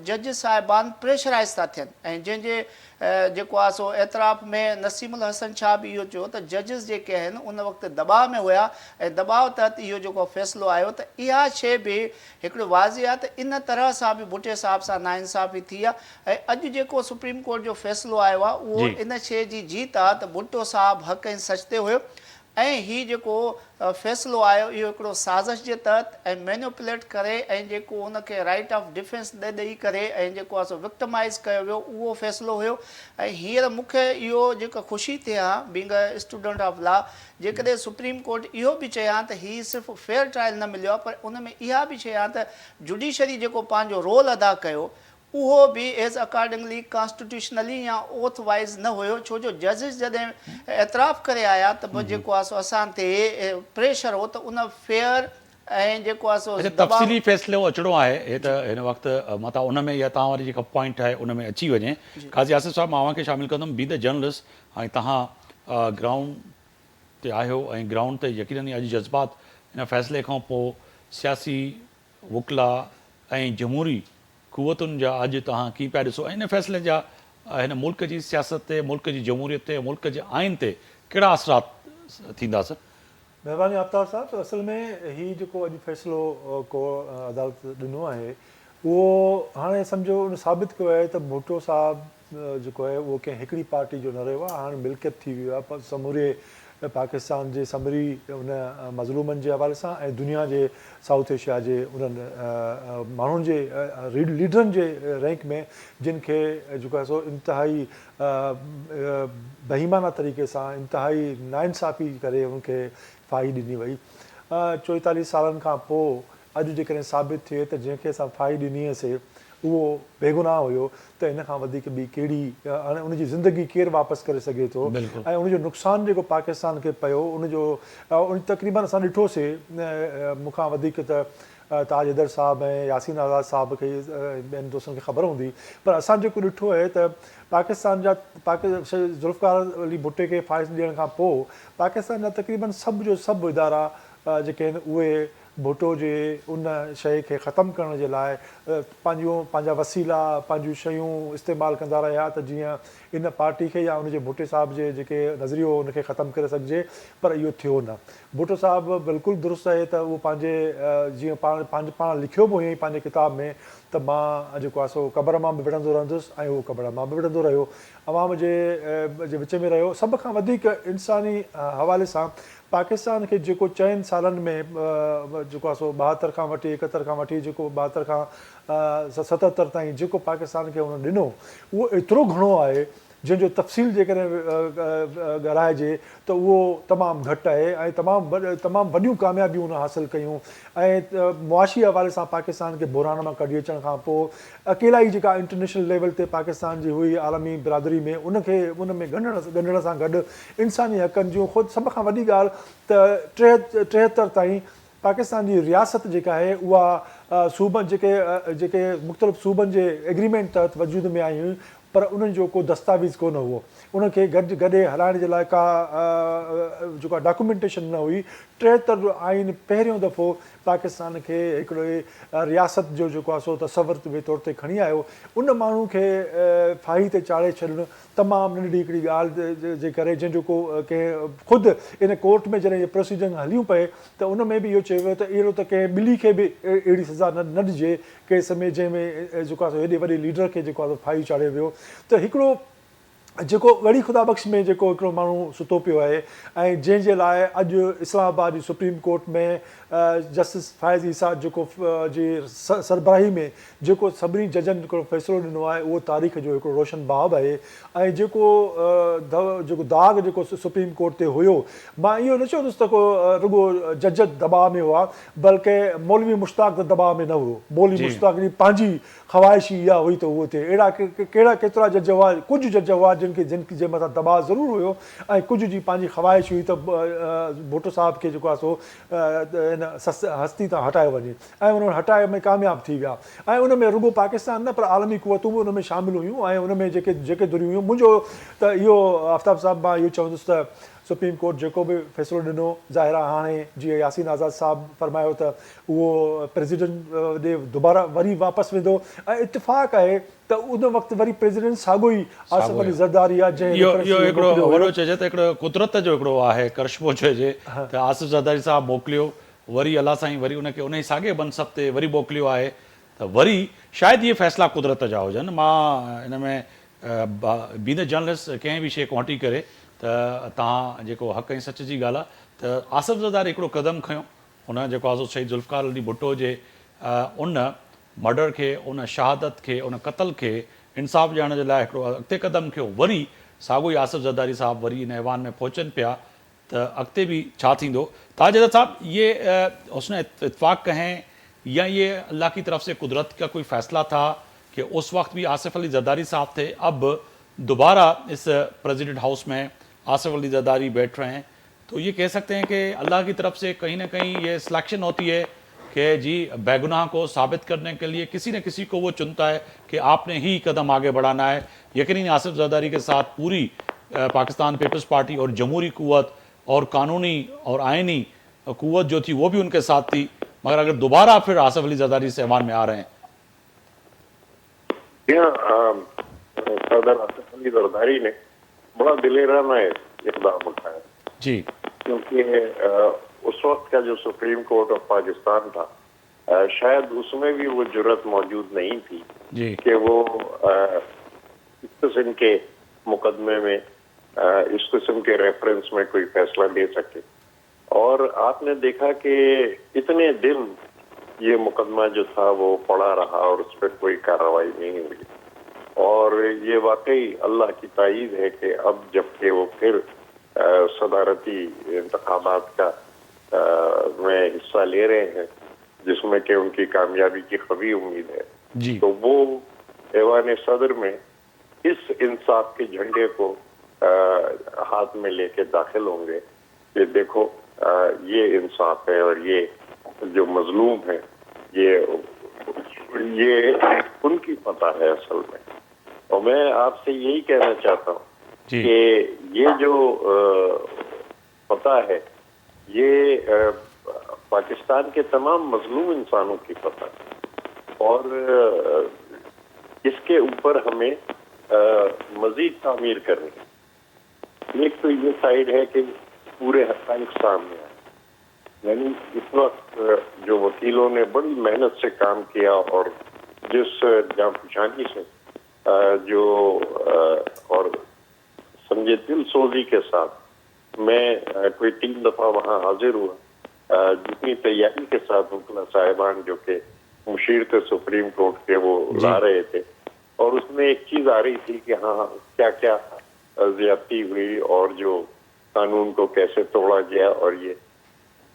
जज साहिबान प्रेशराइज़ था थियनि ऐं जंहिंजे जेको आहे सो एतराफ़ में नसीमुल हसन शाह बि इहो चयो त जजिस जेके आहिनि उन वक़्तु दॿाउ में हुया ऐं दॿाउ तहत इहो जेको फ़ैसिलो आयो त इहा शइ बि हिकिड़ो वाज़े आहे त इन तरह सां बि भुट्टे साहब सां नाइंसाफ़ी थी आहे। ऐं अॼु जेको सुप्रीम कोर्ट जो फ़ैसिलो आयो आहे उहो इन शइ जी जीत आहे त भुट्टो साहब हक़ ऐं सच ते हुयो ऐं हीउ जेको फ़ैसिलो आयो इहो हिकिड़ो साज़िश जे तहत ऐं मैनिपुलेट करे ऐं जेको उनखे राइट ऑफ डिफेंस ॾेई करे ऐं जेको आहे सो विक्टमाइज़ कयो वियो उहो फ़ैसिलो हुयो। ऐं हींअर मूंखे इहो जेको ख़ुशी थिए हा being a student of law जेकॾहिं सुप्रीम कोर्ट इहो बि चए हा त हीउ सिर्फ़ु फेयर ट्रायल न मिलियो आहे पर उन में इहा बि चए हा त जुडिशरी जेको पंहिंजो रोल अदा कयो उहो बि एज़ अकॉर्डिंगली कॉन्स्टिट्यूशनली या ओथ वाइज़ न हुयो छो जो जजिस जॾहिं एतराफ़ करे आया त जेको आहे सो असां ते प्रेशर हो त उन फेयर ऐं जेको आहे सो तफ़सीली फ़ैसिलो अचिणो आहे हे त हिन वक़्तु मता उन में इहा तव्हां वारी जेका पॉइंट आहे उन में अची वञे। काज़ी आसिफ़ साहिबु मां अव्हांखे शामिलु कंदुमि बी द जर्नलिस्ट ऐं तव्हां ग्राउंड ते आहियो ऐं ग्राउंड ते यकीनन अॼु जज़्बात हिन फ़ैसिले खां पोइ सियासी वकिला ऐं जमहूरी क़ुवतुनि जा अॼु तव्हां कीअं पिया ॾिसो ऐं हिन फ़ैसिले जा हिन मुल्क जी सियासत ते मुल्क जी जमहूरियत ते मुल्क जे आइन ते कहिड़ा असरात थींदा सर? महिरबानी आफ्ताब साहब, असल में हीउ जेको अॼु फ़ैसिलो को अदालत ॾिनो आहे उहो हाणे सम्झो उन साबित कयो आहे त भुट्टो साहब जेको आहे उहो कंहिं हिकिड़ी पार्टी जो न रहियो आहे, हाणे मिल्कियत थी वियो आहे समूरे पाकिस्तान जे समरी उन मज़लूमनि जे हवाले सां ऐं दुनिया जे साउथ एशिया जे उन्हनि माण्हुनि जे लीडरनि जे रैंक में जिन खे जेको आहे सो इंतिहाई बेईमाना तरीक़े सां इंतिहाई नाइंसाफ़ी करे उनखे फाही ॾिनी वई। 44 सालनि खां पोइ अॼु जेकॾहिं साबित थिए त जंहिंखे असां फाही ॾिनी हुअसीं उहो बेगुनाह हुयो त इन खां वधीक ॿी कहिड़ी हाणे उनजी ज़िंदगी केरु वापसि करे सघे थो ऐं उनजो नुक़सानु जेको पाकिस्तान खे पियो उनजो तक़रीबन असां ॾिठोसीं मूंखां वधीक त ताज हैदर साहब ऐं यासीन आज़ाद साहब खे ॿियनि दोस्तनि खे ख़बर हूंदी पर असां जेको ॾिठो आहे त पाकिस्तान जा ज़ुल्फ़कार अली भुट्टे खे फाही ॾियण खां पोइ पाकिस्तान जा तक़रीबन सभु जो सभु इदारा जेके आहिनि उहे भुट्टो जे उन शइ खे ख़तमु करण जे लाइ पंहिंजा वसीला पंहिंजूं शयूं इस्तेमालु कंदा रहिया त जीअं इन पार्टी खे या उनजे भुट्टे साहब जे जेके नज़रियो उनखे ख़तमु करे सघिजे पर इहो थियो न। भुट्टो साहब बिल्कुलु दुरुस्त आहे त उहो पंहिंजे जीअं पाण लिखियो बि हुयईं पंहिंजे किताब में त मां जेको आहे सो क़बर मां बि विढ़ंदो रहंदुसि ऐं उहो क़बर मां बि विढ़ंदो रहियो अवाम जे विच में रहियो। सभ खां वधीक इंसानी हवाले सां पाकिस्तान खे जेको 4 सालनि में जेको आहे सो 72 खां वठी 71 खां वठी जेको 72 खां 77 ताईं जेको पाकिस्तान खे हुन ॾिनो उहो एतिरो घणो आहे जंहिंजो तफ़सील जेकॾहिं ॻाल्हाइजे त उहो तमामु घटि आहे ऐं तमामु वॾियूं कामयाबियूं हुन हासिलु कयूं ऐं मुआशी हवाले सां पाकिस्तान खे बुरान मां कढी अचण खां पोइ अकेला ई जेका इंटरनेशनल लेवल ते पाकिस्तान जी हुई आलमी बिरादरी में उनखे उन में ॻंढण सां गॾु इंसानी हक़नि जूं ख़ुदि सभ खां वॾी ॻाल्हि त 73 ताईं पाकिस्तान जी रियासत जेका आहे उहा सूबनि जेके मुख़्तलिफ़ सूबनि जे एग्रीमेंट तहत वजूद में आई हुयूं पर उन्हनि जो को दस्तावेज़ कोन हुओ उनखे गॾे हलाइण जे लाइ का जेका डॉक्यूमेंटेशन न हुई। 73 जो आइन पहिरियों दफ़ो पाकिस्तान खे हिकिड़े रियासत जो जेको आहे सो तसवर जे तौर ते खणी आयो। उन माण्हू खे फाही ते चाढ़े छॾणु तमामु नंढड़ी हिकिड़ी ॻाल्हि जे करे जंहिंजो को कंहिं ख़ुदि इन कोर्ट में जॾहिं प्रोसीजर हलियूं पए त उन में बि इहो चयो वियो त अहिड़ो त कंहिं ॿिली खे बि अहिड़ी सज़ा न ॾिजे केस में जंहिंमें जेको आहे सो हेॾे वॾे लीडर खे जेको आहे फाही चाढ़ियो वियो। त हिकिड़ो जेको वरी ख़ुदा बख़्श में जेको हिकिड़ो माण्हू सुतो पियो आहे ऐं जंहिंजे लाइ अॼु इस्लामाबाद जी सुप्रीम कोर्ट में जस्टिस फ़ाइज़ ईसा जेको जी सरबराही में जेको सभिनी जजनि हिकिड़ो फ़ैसिलो ॾिनो आहे उहो तारीख़ जो हिकिड़ो रोशन बाब आहे ऐं जेको दाग़ जेको सुप्रीम कोर्ट ते हुयो मां इहो न चवंदुसि त को रुॻो जज दॿाउ में हुआ बल्कि मौलवी मुश्ताक त दॿाउ में न हुयो मौलवी मुश्ताक जी पंहिंजी ख़्वाहिशी इहा हुई त उहो थिए अहिड़ा कहिड़ा केतिरा जज हुआ कुझु जज हुआ जिनखे जे मथां दॿाउ ज़रूरु हुयो ऐं कुझु जी पंहिंजी ख़्वाहिश हुई त भुट्टो साहिब खे जेको आहे सो हिन हस्ती तां हटायो वञे ऐं उन्हनि हटाए में कामयाबु थी विया ऐं उन में रुॻो पाकिस्तान न पर आलमी क़ुवतूं बि उन में शामिलु हुयूं ऐं उन में जेके दुरियूं हुयूं मुंहिंजो त इहो आफ्ताब साहिबु मां इहो चवंदुसि त सुप्रीम कोर्ट जेको बि फ़ैसिलो ॾिनो ज़ाहिर आहे हाणे जीअं यासीन आज़ाद साहिबु फरमायो त उहो प्रेसिडेंट ॾे दुबारा वरी वापसि वेंदो ऐं इतफ़ाक़ आहे त उन वक़्तु वरी प्रेसिडेंट साॻियो ई आसिफ अली ज़रदारी आहे इहो हिकिड़ो वॾो चइजे त हिकिड़ो कुदरत जो हिकिड़ो आहे करिश्मो चइजे त आसिफ ज़रदारी साहिबु मोकिलियो वरी अलाह साईं वरी उनखे उन ई साॻे मनसब ते वरी मोकिलियो आहे त वरी शायदि इहे फ़ैसिला कुदरत जा हुजनि मां हिन में बींद जर्नलिस्ट कंहिं बि शइ को हटी करे त तव्हां जेको हक़ ऐं सच जी ॻाल्हि आहे त आसिफ ज़रदारी हिकिड़ो क़दम खयो हुन जेको आहे शहीद ज़ुल्फ़िकार अली भुट्टो जे उन मर्डर खे उन शहादत खे उन क़तल खे इंसाफ़ ॾियण जे लाइ हिकिड़ो अॻिते क़दम खयो वरी साॻियो ई आसिफ ज़रदारी साहिबु वरी इन ऐवान में पहुचनि पिया त अॻिते बि छा थींदो ताजद साहब ये उसने इत्तेफाक कहें या ये अल्लाह की तरफ से कुदरत का कोई फ़ैसला था कि उस वक्त भी आसिफ अली ज़रदारी साहब थे अब दोबारा इस प्रेसिडेंट हाउस में आसिफ अली ज़रदारी बैठ रहे हैं तो ये कह सकते हैं कि अल्लाह की तरफ से कहीं ना कहीं ये सिलेक्शन होती है कि जी बेगुनाह को साबित करने के लिए किसी न किसी को वो चुनता है कि आपने ही कदम आगे बढ़ाना है यकीनन आसिफ ज़रदारी के साथ पूरी पाकिस्तान पीपल्स पार्टी और जमहूरी क़ुव्वत और कानूनी और आइनी क़ुव्वत जो थी वो भी उनके साथ थी मगर अगर दोबारा फिर आसिफ अली ज़रदारी इस ऐवान में आ रहे हैं सदर आसिफ अली ज़रदारी ने बड़ा दिलेराना इक़दाम उठाया जी क्योंकि उस वक्त का जो सुप्रीम कोर्ट ऑफ पाकिस्तान था शायद उसमें भी वो जुर्रत मौजूद नहीं थी जी कि वो इस किस्म के मुकदमे में इस किस्म के रेफरेंस में कोई फैसला दे सके और आपने देखा कि इतने दिन ये मुकदमा जो था वो पड़ा रहा और उस पर कोई कार्रवाई नहीं हुई और ये वाकई अल्लाह की ताईद है कि अब जबकि वो फिर सदारती इंतखाबात का में हिस्सा ले रहे हैं जिसमें कि उनकी कामयाबी की खबी उम्मीद है जी तो वो ऐवान सदर में इस इंसाफ के झंडे को हाथ में लेके दाखिल होंगे कि देखो ये इंसाफ है और ये जो मजलूम है ये उनकी पता है असल में और मैं आपसे यही कहना चाहता हूँ कि ये जो पता है ये पाकिस्तान के तमाम मजलूम इंसानों की पता है और इसके ऊपर हमें मजीद तामीर करनी है एक तो ये साइड है कि पूरे हक़ाइक़ सामने आए यानी इस वक्त जो वकीलों ने बड़ी मेहनत से काम किया और जिस जांपछानी से जो और समझे दिल सोजी के साथ मैं कोई 3 दफा वहाँ हाजिर हुआ जितनी तैयारी के साथ मुकला साहिबान जो कि मुशीर थे सुप्रीम कोर्ट के वो ला रहे थे और उसमें एक चीज आ रही थी कि हाँ क्या क्या ज्यादती हुई और जो कानून को कैसे तोड़ा गया और ये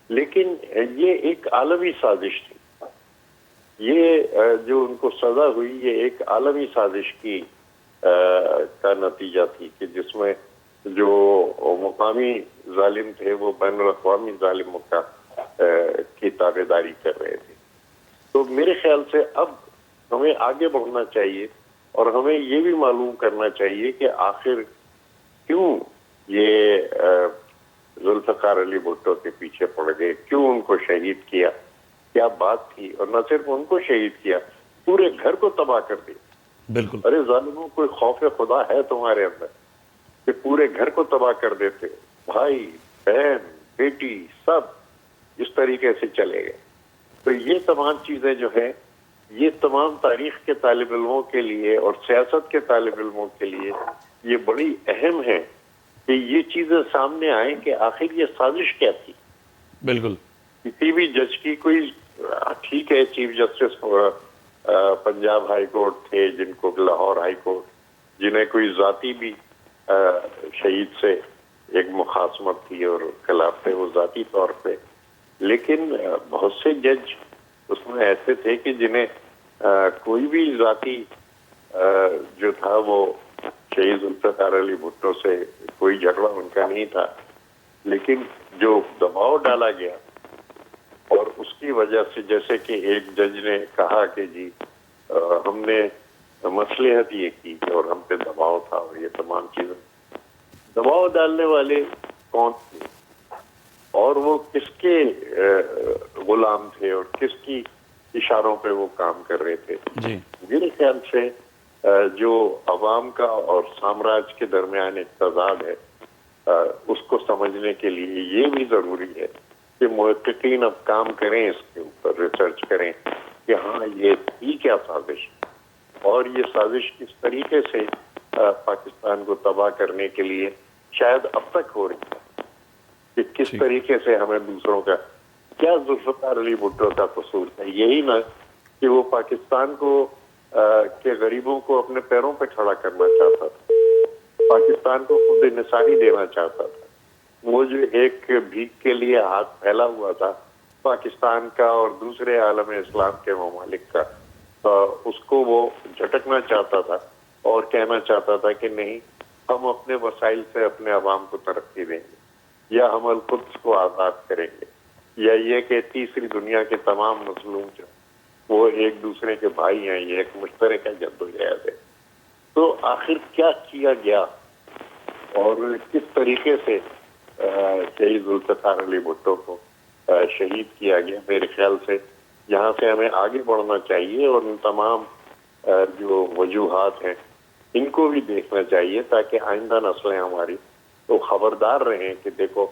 लेकिन ये एक आलमी साजिश थी ये जो उनको सजा हुई ये एक आलमी साजिश की का नतीजा थी कि जिसमें जो मुकामी जालिम थे वो बैनुल-अक़वामी जालिमों का की ताबेदारी कर रहे थे तो मेरे ख्याल से अब हमें आगे बढ़ना चाहिए और हमें ये भी मालूम करना चाहिए कि आखिर क्यों ये ज़ुल्फ़िकार अली भुट्टो के पीछे पड़ गए क्यों उनको शहीद किया क्या बात थी और न सिर्फ उनको शहीद किया पूरे घर को तबाह कर दिया बिल्कुल अरे जालिमों कोई खौफ खुदा है तुम्हारे अंदर कि पूरे घर को तबाह कर देते भाई बहन बेटी सब इस तरीके से चले गए तो ये तमाम चीजें जो है ये तमाम तारीख के तालिब इल्मों के लिए और सियासत के तालिब इल्मों के लिए ये बड़ी अहम है कि ये चीजें सामने आए कि आखिर ये साजिश क्या थी। बिल्कुल। किसी भी जज की कोई, ठीक है chief justice Punjab high court थे, जिनको लाहौर हाई कोर्ट, जिन्हें कोई जाती भी शहीद से एक मुखासमत थी और खिलाफ थे वो जाती तौर पे, लेकिन बहुत से जज उसमें ऐसे थे कि जिन्हें कोई भी जाती जो था वो शहीद जुल्फ़िकार अली भुट्टो से कोई झगड़ा उनका नहीं था, लेकिन जो दबाव डाला गया और उसकी वजह से, जैसे कि एक जज ने कहा कि जी हमने मसलहत ये की और हम पे दबाव था और ये तमाम चीजें, दबाव डालने वाले कौन थे और वो किसके गुलाम थे और किसकी इशारों पे वो काम कर रहे थे। जी। मेरे ख्याल से जो अवाम का और साम्राज्य के दरमियान एक तजाद है, उसको समझने के लिए ये भी जरूरी है कि मुहक्किकीन अब काम करें, इसके ऊपर रिसर्च करें कि हाँ ये थी क्या साजिश और ये साजिश किस तरीके से पाकिस्तान को तबाह करने के लिए शायद अब तक हो रही है, कि किस तरीके से हमें दूसरों का, क्या जुल्फ़िकार अली भुट्टो का कसूर है, यही ना कि वो पाकिस्तान को के गरीबों को अपने पैरों पे खड़ा करना चाहता था, पाकिस्तान को खुद निसारी देना चाहता था। वो जो एक भीख के लिए हाथ फैला हुआ था पाकिस्तान का और दूसरे आलम इस्लाम के ममालिक का, उसको वो झटकना चाहता था और कहना चाहता था कि नहीं, हम अपने वसाइल से अपने अवाम को तरक्की देंगे या हम अल-कुद्स को आज़ाद करेंगे, या ये कि तीसरी दुनिया के तमाम मजलूम जो वो एक दूसरे के भाई हैं, ये एक मुश्तरका जद्दोजहद है। तो आखिर क्या किया गया और किस तरीके से शहीद जुल्फ़िकार अली भुट्टो को शहीद किया गया, मेरे ख्याल से यहाँ से हमें आगे बढ़ना चाहिए और इन तमाम जो वजूहात हैं इनको भी देखना चाहिए, ताकि आइंदा नस्लें हमारी तो खबरदार रहें कि देखो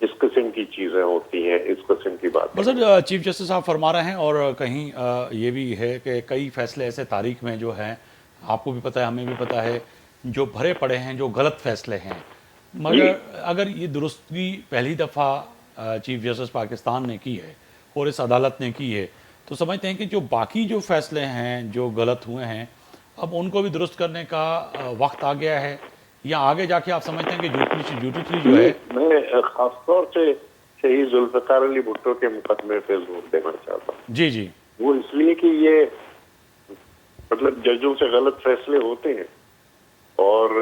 इस किस्म की चीज़ें होती हैं, इस किस्म की बातें। सर, चीफ जस्टिस साहब फरमा रहे हैं और कहीं ये भी है कि कई फैसले ऐसे तारीख में जो हैं, आपको भी पता है, हमें भी पता है, जो भरे पड़े हैं, जो गलत फैसले हैं, मगर अगर ये दुरुस्ती पहली दफ़ा चीफ जस्टिस पाकिस्तान ने की है और इस अदालत ने की है, तो समझते हैं कि जो बाकी जो फैसले हैं जो गलत हुए हैं, अब उनको भी दुरुस्त करने का वक्त आ गया है, या आगे जाके आप समझते हैं कि ड्यूटी जो है। मैं खासतौर से शहीद जुल्फ़िकार अली भुट्टो के मुकदमे पे जोर देना चाहता हूँ। जी जी। वो इसलिए कि ये मतलब जजों से गलत फैसले होते हैं और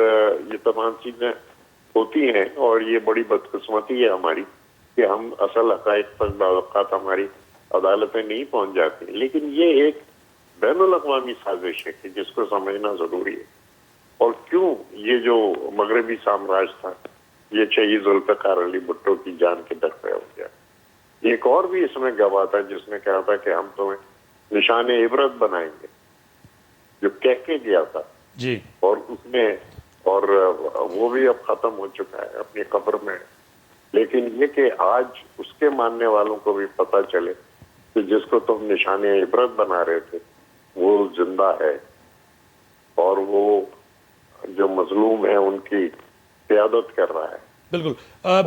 ये तमाम चीजें होती हैं और ये बड़ी बदकिस्मती है हमारी कि हम असल हक़ाइक़ पर बावक़ात हमारी अदालतें नहीं पहुंच जाती, लेकिन ये एक बैनुल अक़वामी साजिश है कि जिसको समझना जरूरी है। और क्यों ये जो मगरबी साम्राज्य था ये शहीद जुल्फ़िकार अली भुट्टो की जान के दर पे हो गया। एक और भी इसमें गवाह था जिसने कहा था कि हम तुम्हें निशान इबरत बनाएंगे, जो कह के गया था जी, और उसने, और वो भी अब खत्म हो चुका है, अपनी कब्र में। लेकिन ये कि आज उसके मानने वालों को भी पता चले कि जिसको तुम निशान इबरत बना रहे थे वो जिंदा है और वो जो मजलूम है उनकी क़यादत कर रहा है। बिल्कुल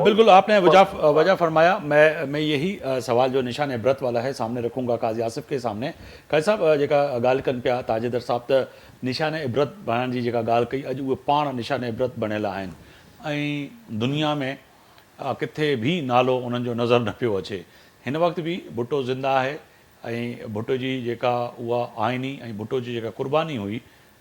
बिल्कुल, आपने वजह फरमाया। मैं यही सवाल जो निशान इबरत वाला है सामने रखूंगा काजी आसिफ के सामने। काजी साहब जेका ॻाल्हि कनि पिया ताजेदर साहब, त निशान इबरत बणाइण जी जेका ॻाल्हि कई, अॼु उहे पाण निशान इबरत बणियल आहिनि ऐं दुनिया में किथे भी नालो उन्हनि जो नज़र न पियो अचे। हिन वक़्तु भी भुट्टो ज़िंदा आहे ऐं भुट्टो जी जेका उहा आइनी ऐं भुट्टो जी जेका कुर्बानी हुई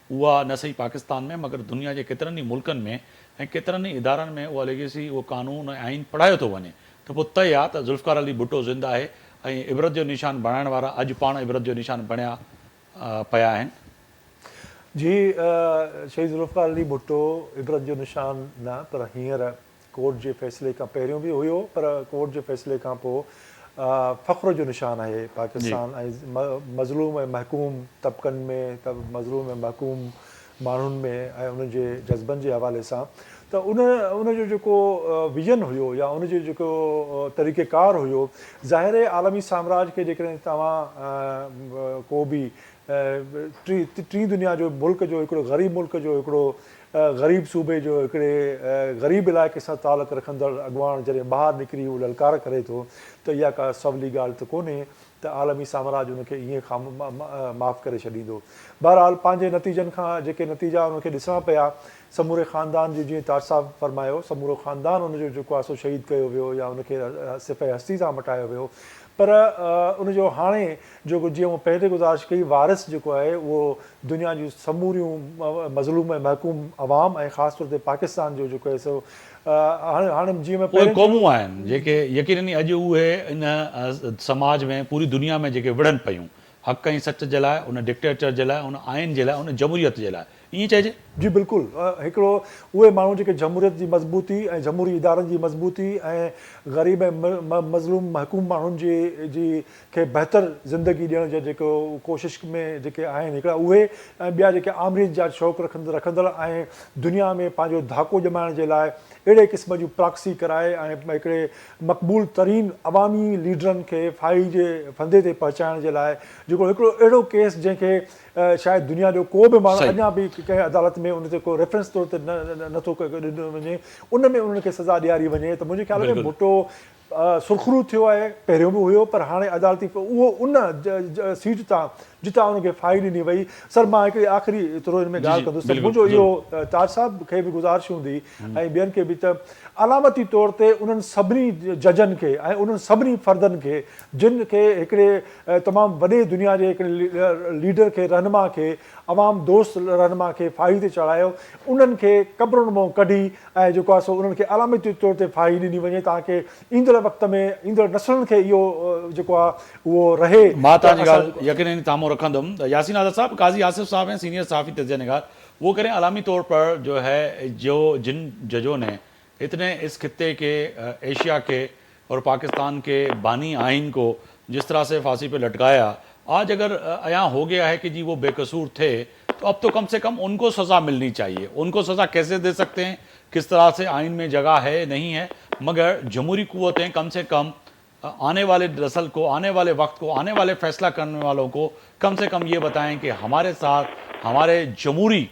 उहा न सही पाकिस्तान में मगर दुनिया जे केतिरनि ई मुल्कनि में ऐं केतिरनि ई इदारनि में उहा लेगेसी, उहो कानून ऐं आइन पढ़ायो थो वञे। त पोइ तय आहे त जुल्फ़िकार अली भुट्टो ज़िंदा आहे ऐं इबरत जो निशान बणाइण वारा अॼु पाण इबरत जो निशान बणिया पिया आहिनि। जी, शहीद जुल्फ़िकार अली भुट्टो इबरत जो निशान न, पर हींअर कोर्ट जे फ़ैसिले खां पहिरियों बि हुयो, पर कोर्ट जे फ़ैसिले खां पोइ फ़ख्र जो निशान आहे पाकिस्तान ऐं मज़लूम ऐं महकूम तबक़नि में, मज़लूम ऐं महकूम माण्हुनि में ऐं उन्हनि जे जज़्बनि जे हवाले सां। त उनजो जेको विजन हुयो या उनजो जेको तरीक़ेकार हुयो, ज़ाहिर आहे आलमी साम्राज्य खे जेकॾहिं तव्हां को बि टी दुनिया जो मुल्क जो हिकिड़ो ग़रीब मुल्क जो हिकिड़ो ग़रीब सूबे जो हिकिड़े ग़रीब इलाइक़े सां तालुक़ु रखंदड़ अॻुवाण जॾहिं ॿाहिरि निकिरी उहो ललकार करे थो त इहा का सवली ॻाल्हि त कोन्हे त आलमी साम्राज उनखे ईअं माफ़ु करे छॾींदो। बहरहाल पंहिंजे नतीजनि खां जेके नतीजा उनखे ॾिसणा पिया, समूरे ख़ानदान जी, जीअं ताज साहब फरमायो, समूरो ख़ानदान उनजो जेको आहे सो शहीद कयो वियो या उनखे सिफ़ हस्ती सां मटायो वियो। पर उनजो हाणे जेको जीअं मूं पहिरीं गुज़ारिश कई, वारिस जेको आहे उहो दुनिया जूं समूरियूं मज़लूम ऐं महकूम अवाम ऐं ख़ासि तौर ते पाकिस्तान जो जेको आहे सो हाणे जीअं मैं उहे क़ौमूं आहिनि जेके यकीननि अॼु उहे इन समाज में पूरी दुनिया में जेके विढ़नि पियूं हक़ ऐं सच जे लाइ, उन डिक्टेटर जे लाइ, उन आइन जे लाइ, उन जमहूरियत जे लाइ, ईअं चइजे? जी बिल्कुलु। हिकिड़ो उहे माण्हू जेके जमहूरियत जी मज़बूती ऐं जमहूरी इदारनि जी मज़बूती ऐं ग़रीब ऐं मज़लूम महकूम माण्हुनि जी खे बहितर ज़िंदगी ॾियण जो जेको कोशिश में जेके आहिनि हिकिड़ा उहे, ऐं ॿिया जेके आमरीत जा शौक़ु रखंदड़ ऐं दुनिया में पंहिंजो धाको ॼमाइण जे लाइ अहिड़े क़िस्म जूं प्रॉक्सी कराए ऐं हिकिड़े मक़बूल तरीन अवामी लीडरनि खे फाही जे फंदे ते पहुचाइण जे लाइ जेको हिकिड़ो अहिड़ो केस जंहिंखे शायदि दुनिया जो को बि माण्हू अञा बि कंहिं अदालत में उन ते को रेफरेंस तौर ते नथो ॾिनो वञे, उन में उन्हनि खे सज़ा ॾियारी वञे। त मुंहिंजे ख़्याल में भुट्टो सुरखरू थियो आहे, पहिरियों बि हुयो, पर हाणे अदालती उहो उन सीट तां जितां उनखे फाही ॾिनी वई। सर मां हिकिड़ी आख़िरी थोरो हिन में ॻाल्हि कंदुसि। मुंहिंजो इहो ताज साहब खे बि गुज़ारिश हूंदी ऐं ॿियनि खे बि त अलामती तौर ते उन्हनि सभिनी जजनि खे ऐं उन्हनि सभिनी फ़र्दनि खे जिन खे हिकिड़े तमामु वॾे दुनिया जे हिकिड़े लीडर खे, रहनुमा खे, अवाम दोस्त रहनुमा खे फाही ते चढ़ायो, उन्हनि खे क़ब्रुनि मां कढी ऐं जेको आहे सो उन्हनि खे अलामती तौर ते फाही ॾिनी वञे ताकी ईंदड़ वक़्त में ईंदड़ नसलनि खे इहो जेको आहे उहो रहे। मां तव्हांजी ॻाल्हि यकीननि तामो रखंदुमि त यासीन आज़ाद साहब, काज़ी आसिफ साहब हैं सीनियर सहाफ़ी तज्ज़िया निगार, वो करें अलामी तौर पर जो है जिन जजों ने इतने इस खित्ते के, एशिया के और पाकिस्तान के बानी आइन को जिस तरह से फांसी पे लटकाया, आज अगर यहाँ हो गया है कि जी वो बेकसूर थे, तो अब तो कम से कम उनको सज़ा मिलनी चाहिए। उनको सज़ा कैसे दे सकते हैं, किस तरह से आइन में जगह है नहीं है, मगर जमहूरी क़ुव्वतें कम से कम आने वाले नस्ल को, आने वाले वक्त को, आने वाले फैसला करने वालों को कम से कम ये बताएं कि हमारे साथ हमारे जमहूरी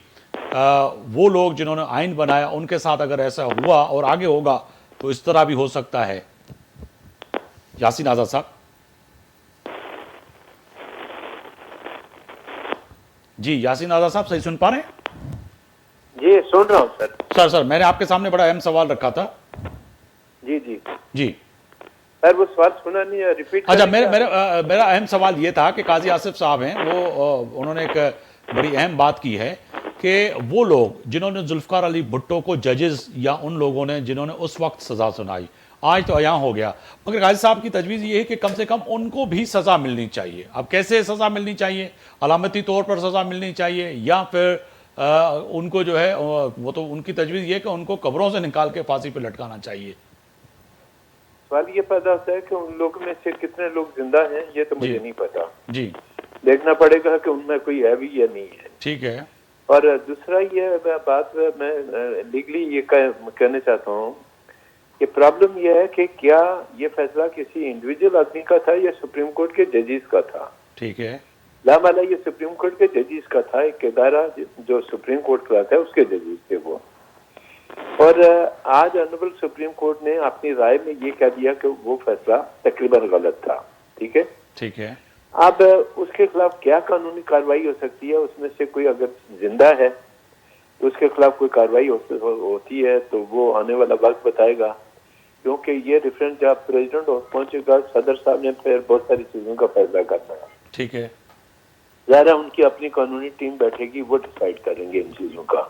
वो लोग जिन्होंने आइन बनाया उनके साथ अगर ऐसा हुआ और आगे होगा तो इस तरह भी हो सकता है। यासीन आज़ाद साहब जी, यासीन आज़ाद साहब सही सुन पा रहे हैं? जी सुन रहा हूँ सर। सर मैंने आपके सामने बड़ा अहम सवाल रखा था। जी जी जी सर, वो सवाल सुना नहीं है, रिपीट। अच्छा, मेरा अहम सवाल ये था कि काजी आसिफ साहब हैं, वो उन्होंने एक बड़ी अहम बात की है कि वो लोग जिन्होंने जुल्फ़िकार अली भुट्टो को जजेस या उन लोगों ने जिन्होंने उस वक्त सज़ा सुनाई, आज तो अयां हो गया, मगर गाजी साहब की तजवीज़ ये है कि कम से कम उनको भी सज़ा मिलनी चाहिए। अब कैसे सज़ा मिलनी चाहिए? अलामती तौर पर सज़ा मिलनी चाहिए या फिर उनको जो है वो तो उनकी तजवीज़ ये कि उनको कब्रों से निकाल के फांसी पर लटकाना चाहिए। सवाल ये पैदा होता है कि उन लोगों में से कितने लोग जिंदा हैं, ये तो मुझे नहीं पता। जी, देखना पड़ेगा कि उनमें कोई है भी या नहीं है। ठीक है। और दूसरा ये बात मैं लीगली ये कहना चाहता हूँ कि प्रॉब्लम ये है कि क्या ये फैसला किसी इंडिविजुअल आदमी का था या सुप्रीम कोर्ट के जजेस का था। ठीक है। लामाला ये सुप्रीम कोर्ट के जजेस का था, एक इदारा जो सुप्रीम कोर्ट का था उसके जजेस थे वो। और आज ऑनरेबल सुप्रीम कोर्ट ने अपनी राय में ये कह दिया कि वो फैसला तकरीबन गलत था। ठीक है, ठीक है। अब उसके खिलाफ क्या कानूनी कार्रवाई हो सकती है, उसमें से कोई अगर जिंदा है तो उसके खिलाफ कोई कार्रवाई होती है तो वो आने वाला वक्त बताएगा, क्योंकि ये रेफरेंस जब प्रेसिडेंट पहुंचेगा, सदर साहब ने फिर बहुत सारी चीजों का फैसला करना है। ठीक है। ज़ाहिर उनकी अपनी कानूनी टीम बैठेगी, वो डिसाइड करेंगे इन चीजों का।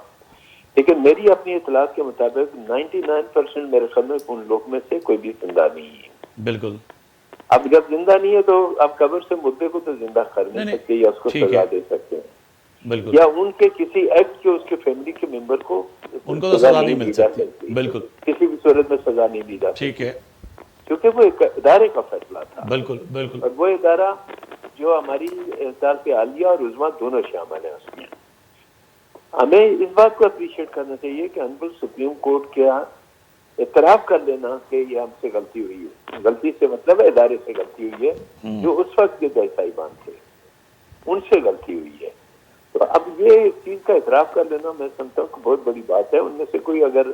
लेकिन मेरी अपनी इतलात के मुताबिक 99% मेरे ख्याल में उन लोग में से कोई भी जिंदा नहीं है। बिल्कुल। अब जब जिंदा नहीं है तो अब कब्र से मुद्दे को तो जिंदा कर नहीं सकते या उसको सजा दे सकते हैं, बिल्कुल, या उनके किसी एक्ट के उसके फैमिली के मेंबर को उनको तो सजा नहीं मिल सकती। बिल्कुल, किसी भी सूरत में सजा नहीं दी जाती। ठीक है, क्योंकि वो एक इदारे का फैसला था। बिल्कुल बिल्कुल। और वो इदारा जो हमारी इदारत आलिया और उज़्मा दोनों शामिल है उसमें। हमें इस बात को अप्रिशिएट करना चाहिए कि ऑनरेबल सुप्रीम कोर्ट क्या इतराफ कर लेना कि ये हमसे गलती हुई है। गलती से मतलब है इदारे से गलती हुई है, जो उस वक्त के जज साहिबान थे उनसे गलती हुई है। तो अब ये इस चीज का इतराफ कर लेना मैं समझता हूँ कि बहुत बड़ी बात है। उनमें से कोई अगर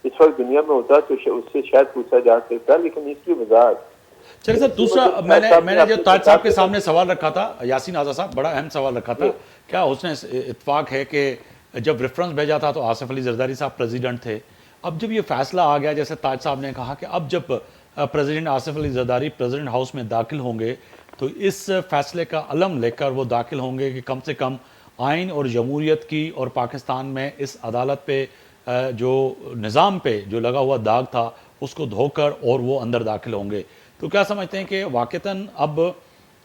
इस वक्त दुनिया में होता तो उससे शायद पूछा जा सकता, लेकिन इसकी वजाहत। चलिए सर, दूसरा मैंने जो ताज साहब के सामने सवाल रखा था, यासीन आज़ा साहब, बड़ा अहम सवाल रखा था, क्या हुस्न इत्तेफाक है कि जब रेफरेंस भेजा था तो आसिफ अली जरदारी साहब प्रेसिडेंट थे। अब जब ये फैसला आ गया, जैसे ताज साहब ने कहा कि अब जब president Asif Ali Zardari president house में दाखिल होंगे तो इस फैसले का अलम लेकर वो दाखिल होंगे कि कम से कम आइन और जमहूरियत की और पाकिस्तान में इस अदालत पे जो निज़ाम पे जो लगा हुआ दाग था उसको धोकर और वो अंदर दाखिल होंगे। तो क्या समझते हैं कि वाक़तन अब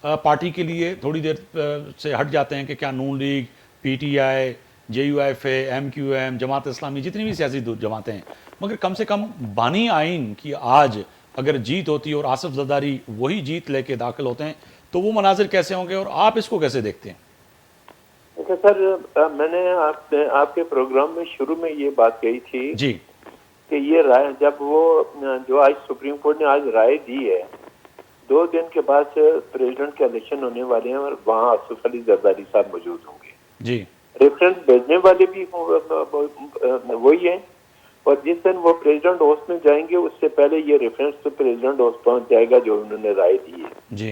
पार्टी के लिए थोड़ी देर से हट जाते हैं कि क्या नून league, PTI, JUIF, MQM, Jamaat Islami, जितनी भी सियासी जमातें हैं, मगर कम से कम बानी आइन की आज अगर जीत होती है और आसिफ जरदारी वही जीत लेके दाखिल होते हैं तो वो मनाजिर कैसे होंगे और आप इसको कैसे देखते हैं? अच्छा सर, मैंने आपके प्रोग्राम में शुरू में ये बात कही थी जी कि ये राय जब वो जो आज सुप्रीम कोर्ट ने आज राय दी है, 2 दिन के बाद प्रेसिडेंट के इलेक्शन होने वाले हैं और वहाँ आसिफ अली जरदारी साहब मौजूद होंगे। जी, रेफरेंस भेजने वाले भी वही हैं, और जिस दिन वो प्रेसिडेंट हाउस में जाएंगे उससे पहले ये रेफरेंस तो प्रेसिडेंट हाउस पहुंच जाएगा जो उन्होंने राय दी है। जी,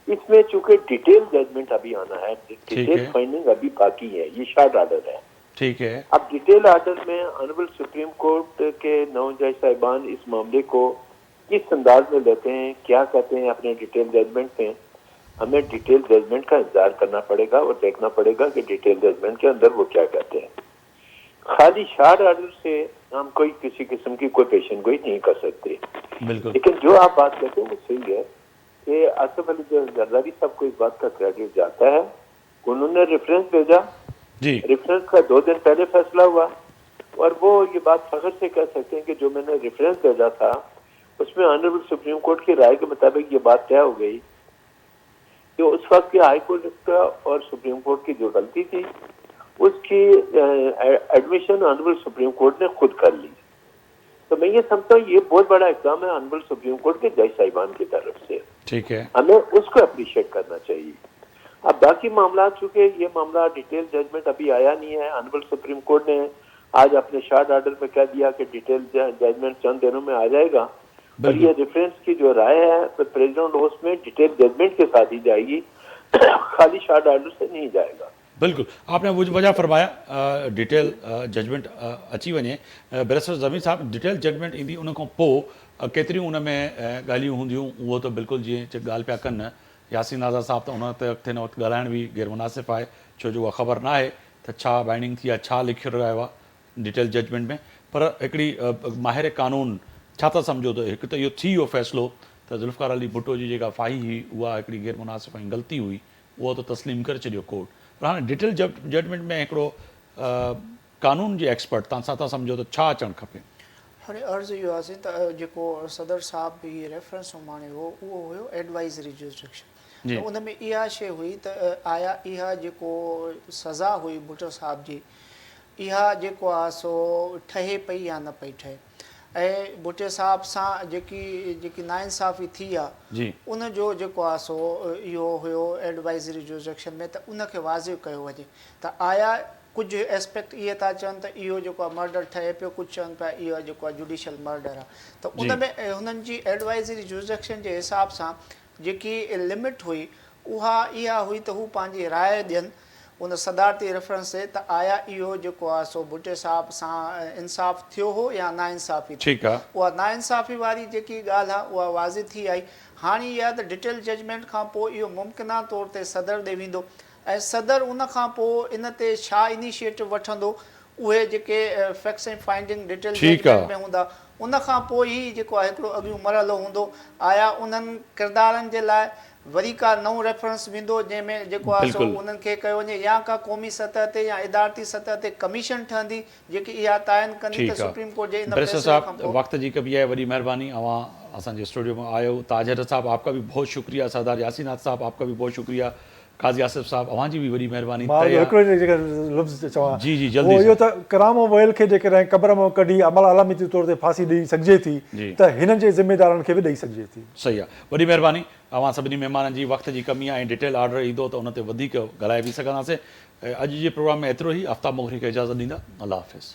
इसमें चूंकि डिटेल जजमेंट अभी आना है, डिटेल है। फाइंडिंग अभी बाकी है, ये शार्ट आर्डर है। ठीक है। अब डिटेल आर्डर में ऑनरेबल सुप्रीम कोर्ट के 9 जज साहिबान इस मामले को किस अंदाज में लेते हैं, क्या कहते हैं अपने डिटेल जजमेंट में, हमें डिटेल जजमेंट का इंतजार करना पड़ेगा और देखना पड़ेगा कि डिटेल जजमेंट के अंदर वो क्या कहते हैं। खाली शार्ट आर्डर से हम कोई किसी किस्म की कोई पेशन गोई नहीं कर सकते। बिल्कुल। लेकिन जो आप बात कहते हैं वो सही है कि आसिफ अली जरदारी साहब को इस बात का क्रेडिट जाता है, उन्होंने रेफरेंस भेजा, जी, रेफरेंस का 2 दिन पहले फैसला हुआ, और वो ये बात फख्र से कह सकते हैं कि जो मैंने रेफरेंस भेजा था उसमें ऑनरेबल सुप्रीम कोर्ट की राय के मुताबिक ये बात तय हो गई कि उस वक्त के हाई कोर्ट का और सुप्रीम कोर्ट की जो गलती थी उसकी एडमिशन ऑनरेबल सुप्रीम कोर्ट ने खुद कर ली। तो मैं ये समझता हूँ ये बहुत बड़ा इक़दाम है ऑनरेबल सुप्रीम कोर्ट के जज साहिबान की तरफ से, ठीक है। हमें उसको अप्रिशिएट करना चाहिए। अब बाकी मामला, चूंकि ये मामला डिटेल जजमेंट अभी आया नहीं है, ऑनरेबल सुप्रीम कोर्ट ने आज अपने शार्ट आर्डर में कह दिया कि डिटेल जजमेंट चंद दिनों में आ जाएगा, और ये रेफरेंस की जो राय है तो प्रेसिडेंट हाउस में डिटेल जजमेंट के साथ ही जाएगी, खाली शार्ट आर्डर से नहीं जाएगा। बिल्कुल, आपने वो वजह फरमाया, डिटेल जजमेंट अची वञे। बैरिस्टर ज़मीर साहब, डिटेल जजमेंट ईंदी उन खां पोइ केतिरियूं उन में ॻाल्हियूं हूंदियूं, उहो त बिल्कुलु जीअं ॻाल्हि पिया कनि यासीन आज़ा साहब, त उन ते अॻिते न वक़्तु ॻाल्हाइण बि गैर मुनासिब आहे, छो जो उहा ख़बर न आहे त छा बाइंडिंग थी आहे, छा लिखियो रहियो आहे डिटेल जजमेंट में। पर हिकिड़ी माहिर कानून छा था सम्झो त हिकु त इहो थी वियो फ़ैसिलो त ज़ुल्फ़िकार अली भुट्टो जी जेका फाही हुई उहा हिकिड़ी गैर मुनासिब ऐं ग़लती हुई, उहो त तस्लीम करे छॾियो कोर्ट। पर हाणे डिटेल जजमेंट में हिकिड़ो कानून जे एक्सपर्ट तव्हां छा था सम्झो त छा अचणु खपे? हाणे अर्ज़ु इहो आहे त जेको सदर साहब बि रेफरेंस माणे हो उहो हुयो एडवाइज़री जुरिस्डिक्शन, जी। त उन में इहा शइ हुई त आया इहा जेको सज़ा हुई भुट्टो साहब जी, इहा जेको आहे सो ठहे पई या न पई ठहे, ऐं भुट्टे साहब सां जेकी नाइंसाफ़ी थी आहे जी, उन जो जेको आहे सो इहो हुयो एडवाइज़री जुरिस्डिक्शन में, त उनखे वाज़िब कयो वञे त आया कुझु एस्पेक्ट इहे था चवनि त इहो जेको आहे मर्डर ठहे पियो, कुझु चवनि पिया इहो जेको आहे जुडिशल मर्डर आहे, त उन में हुननि जी एडवाइज़री जुरिस्डिक्शन जे हिसाब सां जेकी लिमिट हुई उहा इहा हुई त हू पंहिंजी राय ॾियनि उन सदारती रेफरेंस से त आया इहो जेको आहे सो भुट्टे साहब सां इंसाफ़ थियो हो या नाइंसाफ़ी थी। ठीकु आहे। उहा नाइंसाफ़ी वारी जेकी ॻाल्हि आहे उहा वाज़िब थी आई। हाणे इहा त डिटेल जजमेंट खां पोइ इहो मुमकिना तौर ते सदर ॾे वेंदो, ऐं सदर उन खां पोइ इन ते छा इनिशिएटिव वठंदो, उहे जेके facts and finding detail judgment में हूंदा, उन खां पोइ ई जेको आहे हिकिड़ो अॻियूं मरहलो हूंदो, आया उन्हनि किरदारनि जे लाइ वरी का नओं रेफरेंस वेंदो जंहिंमें जेको आहे सो उन्हनि खे कयो वञे, या का क़ौमी सतह ते या इदारती सतह ते कमीशन ठहंदी जेकी इहा तायन कंदी त सुप्रीम कोर्ट जे इन बैरिस्टर फैसले खां साहब, पोइ। वक्त जी कभी है, बड़ी मेहरबानी, अवां असांजे स्टूडियो में आयो। ताजर साहब आपका भी बहुत शुक्रिया, सरदार यासीन साहब आपका भी बहुत शुक्रिया, काज़ी आसिफ साहब अवां जी भी वॾी महिरबानी। मां हिकिड़ो जेका लफ़्ज़ चवां, जी जी जल्दी इहो त करामो वयल खे जेकॾहिं क़ब्र मां कढी अमल अलामती तौर ते फांसी ॾेई सघिजे थी जी। त हिननि जे ज़िमेदारनि खे बि ॾेई सघिजे थी। सही आहे, वॾी महिरबानी। अवां सभिनी महिमाननि जी वक़्त जी कमी आहे ऐं डिटेल ऑर्डर ईंदो त उन ते वधीक ॻाल्हाए बि सघंदासीं। अॼु जे प्रोग्राम में एतिरो ई। आफ्ताब मोगरी खे इजाज़त ॾींदा। अल्लाह हाफ़िज़।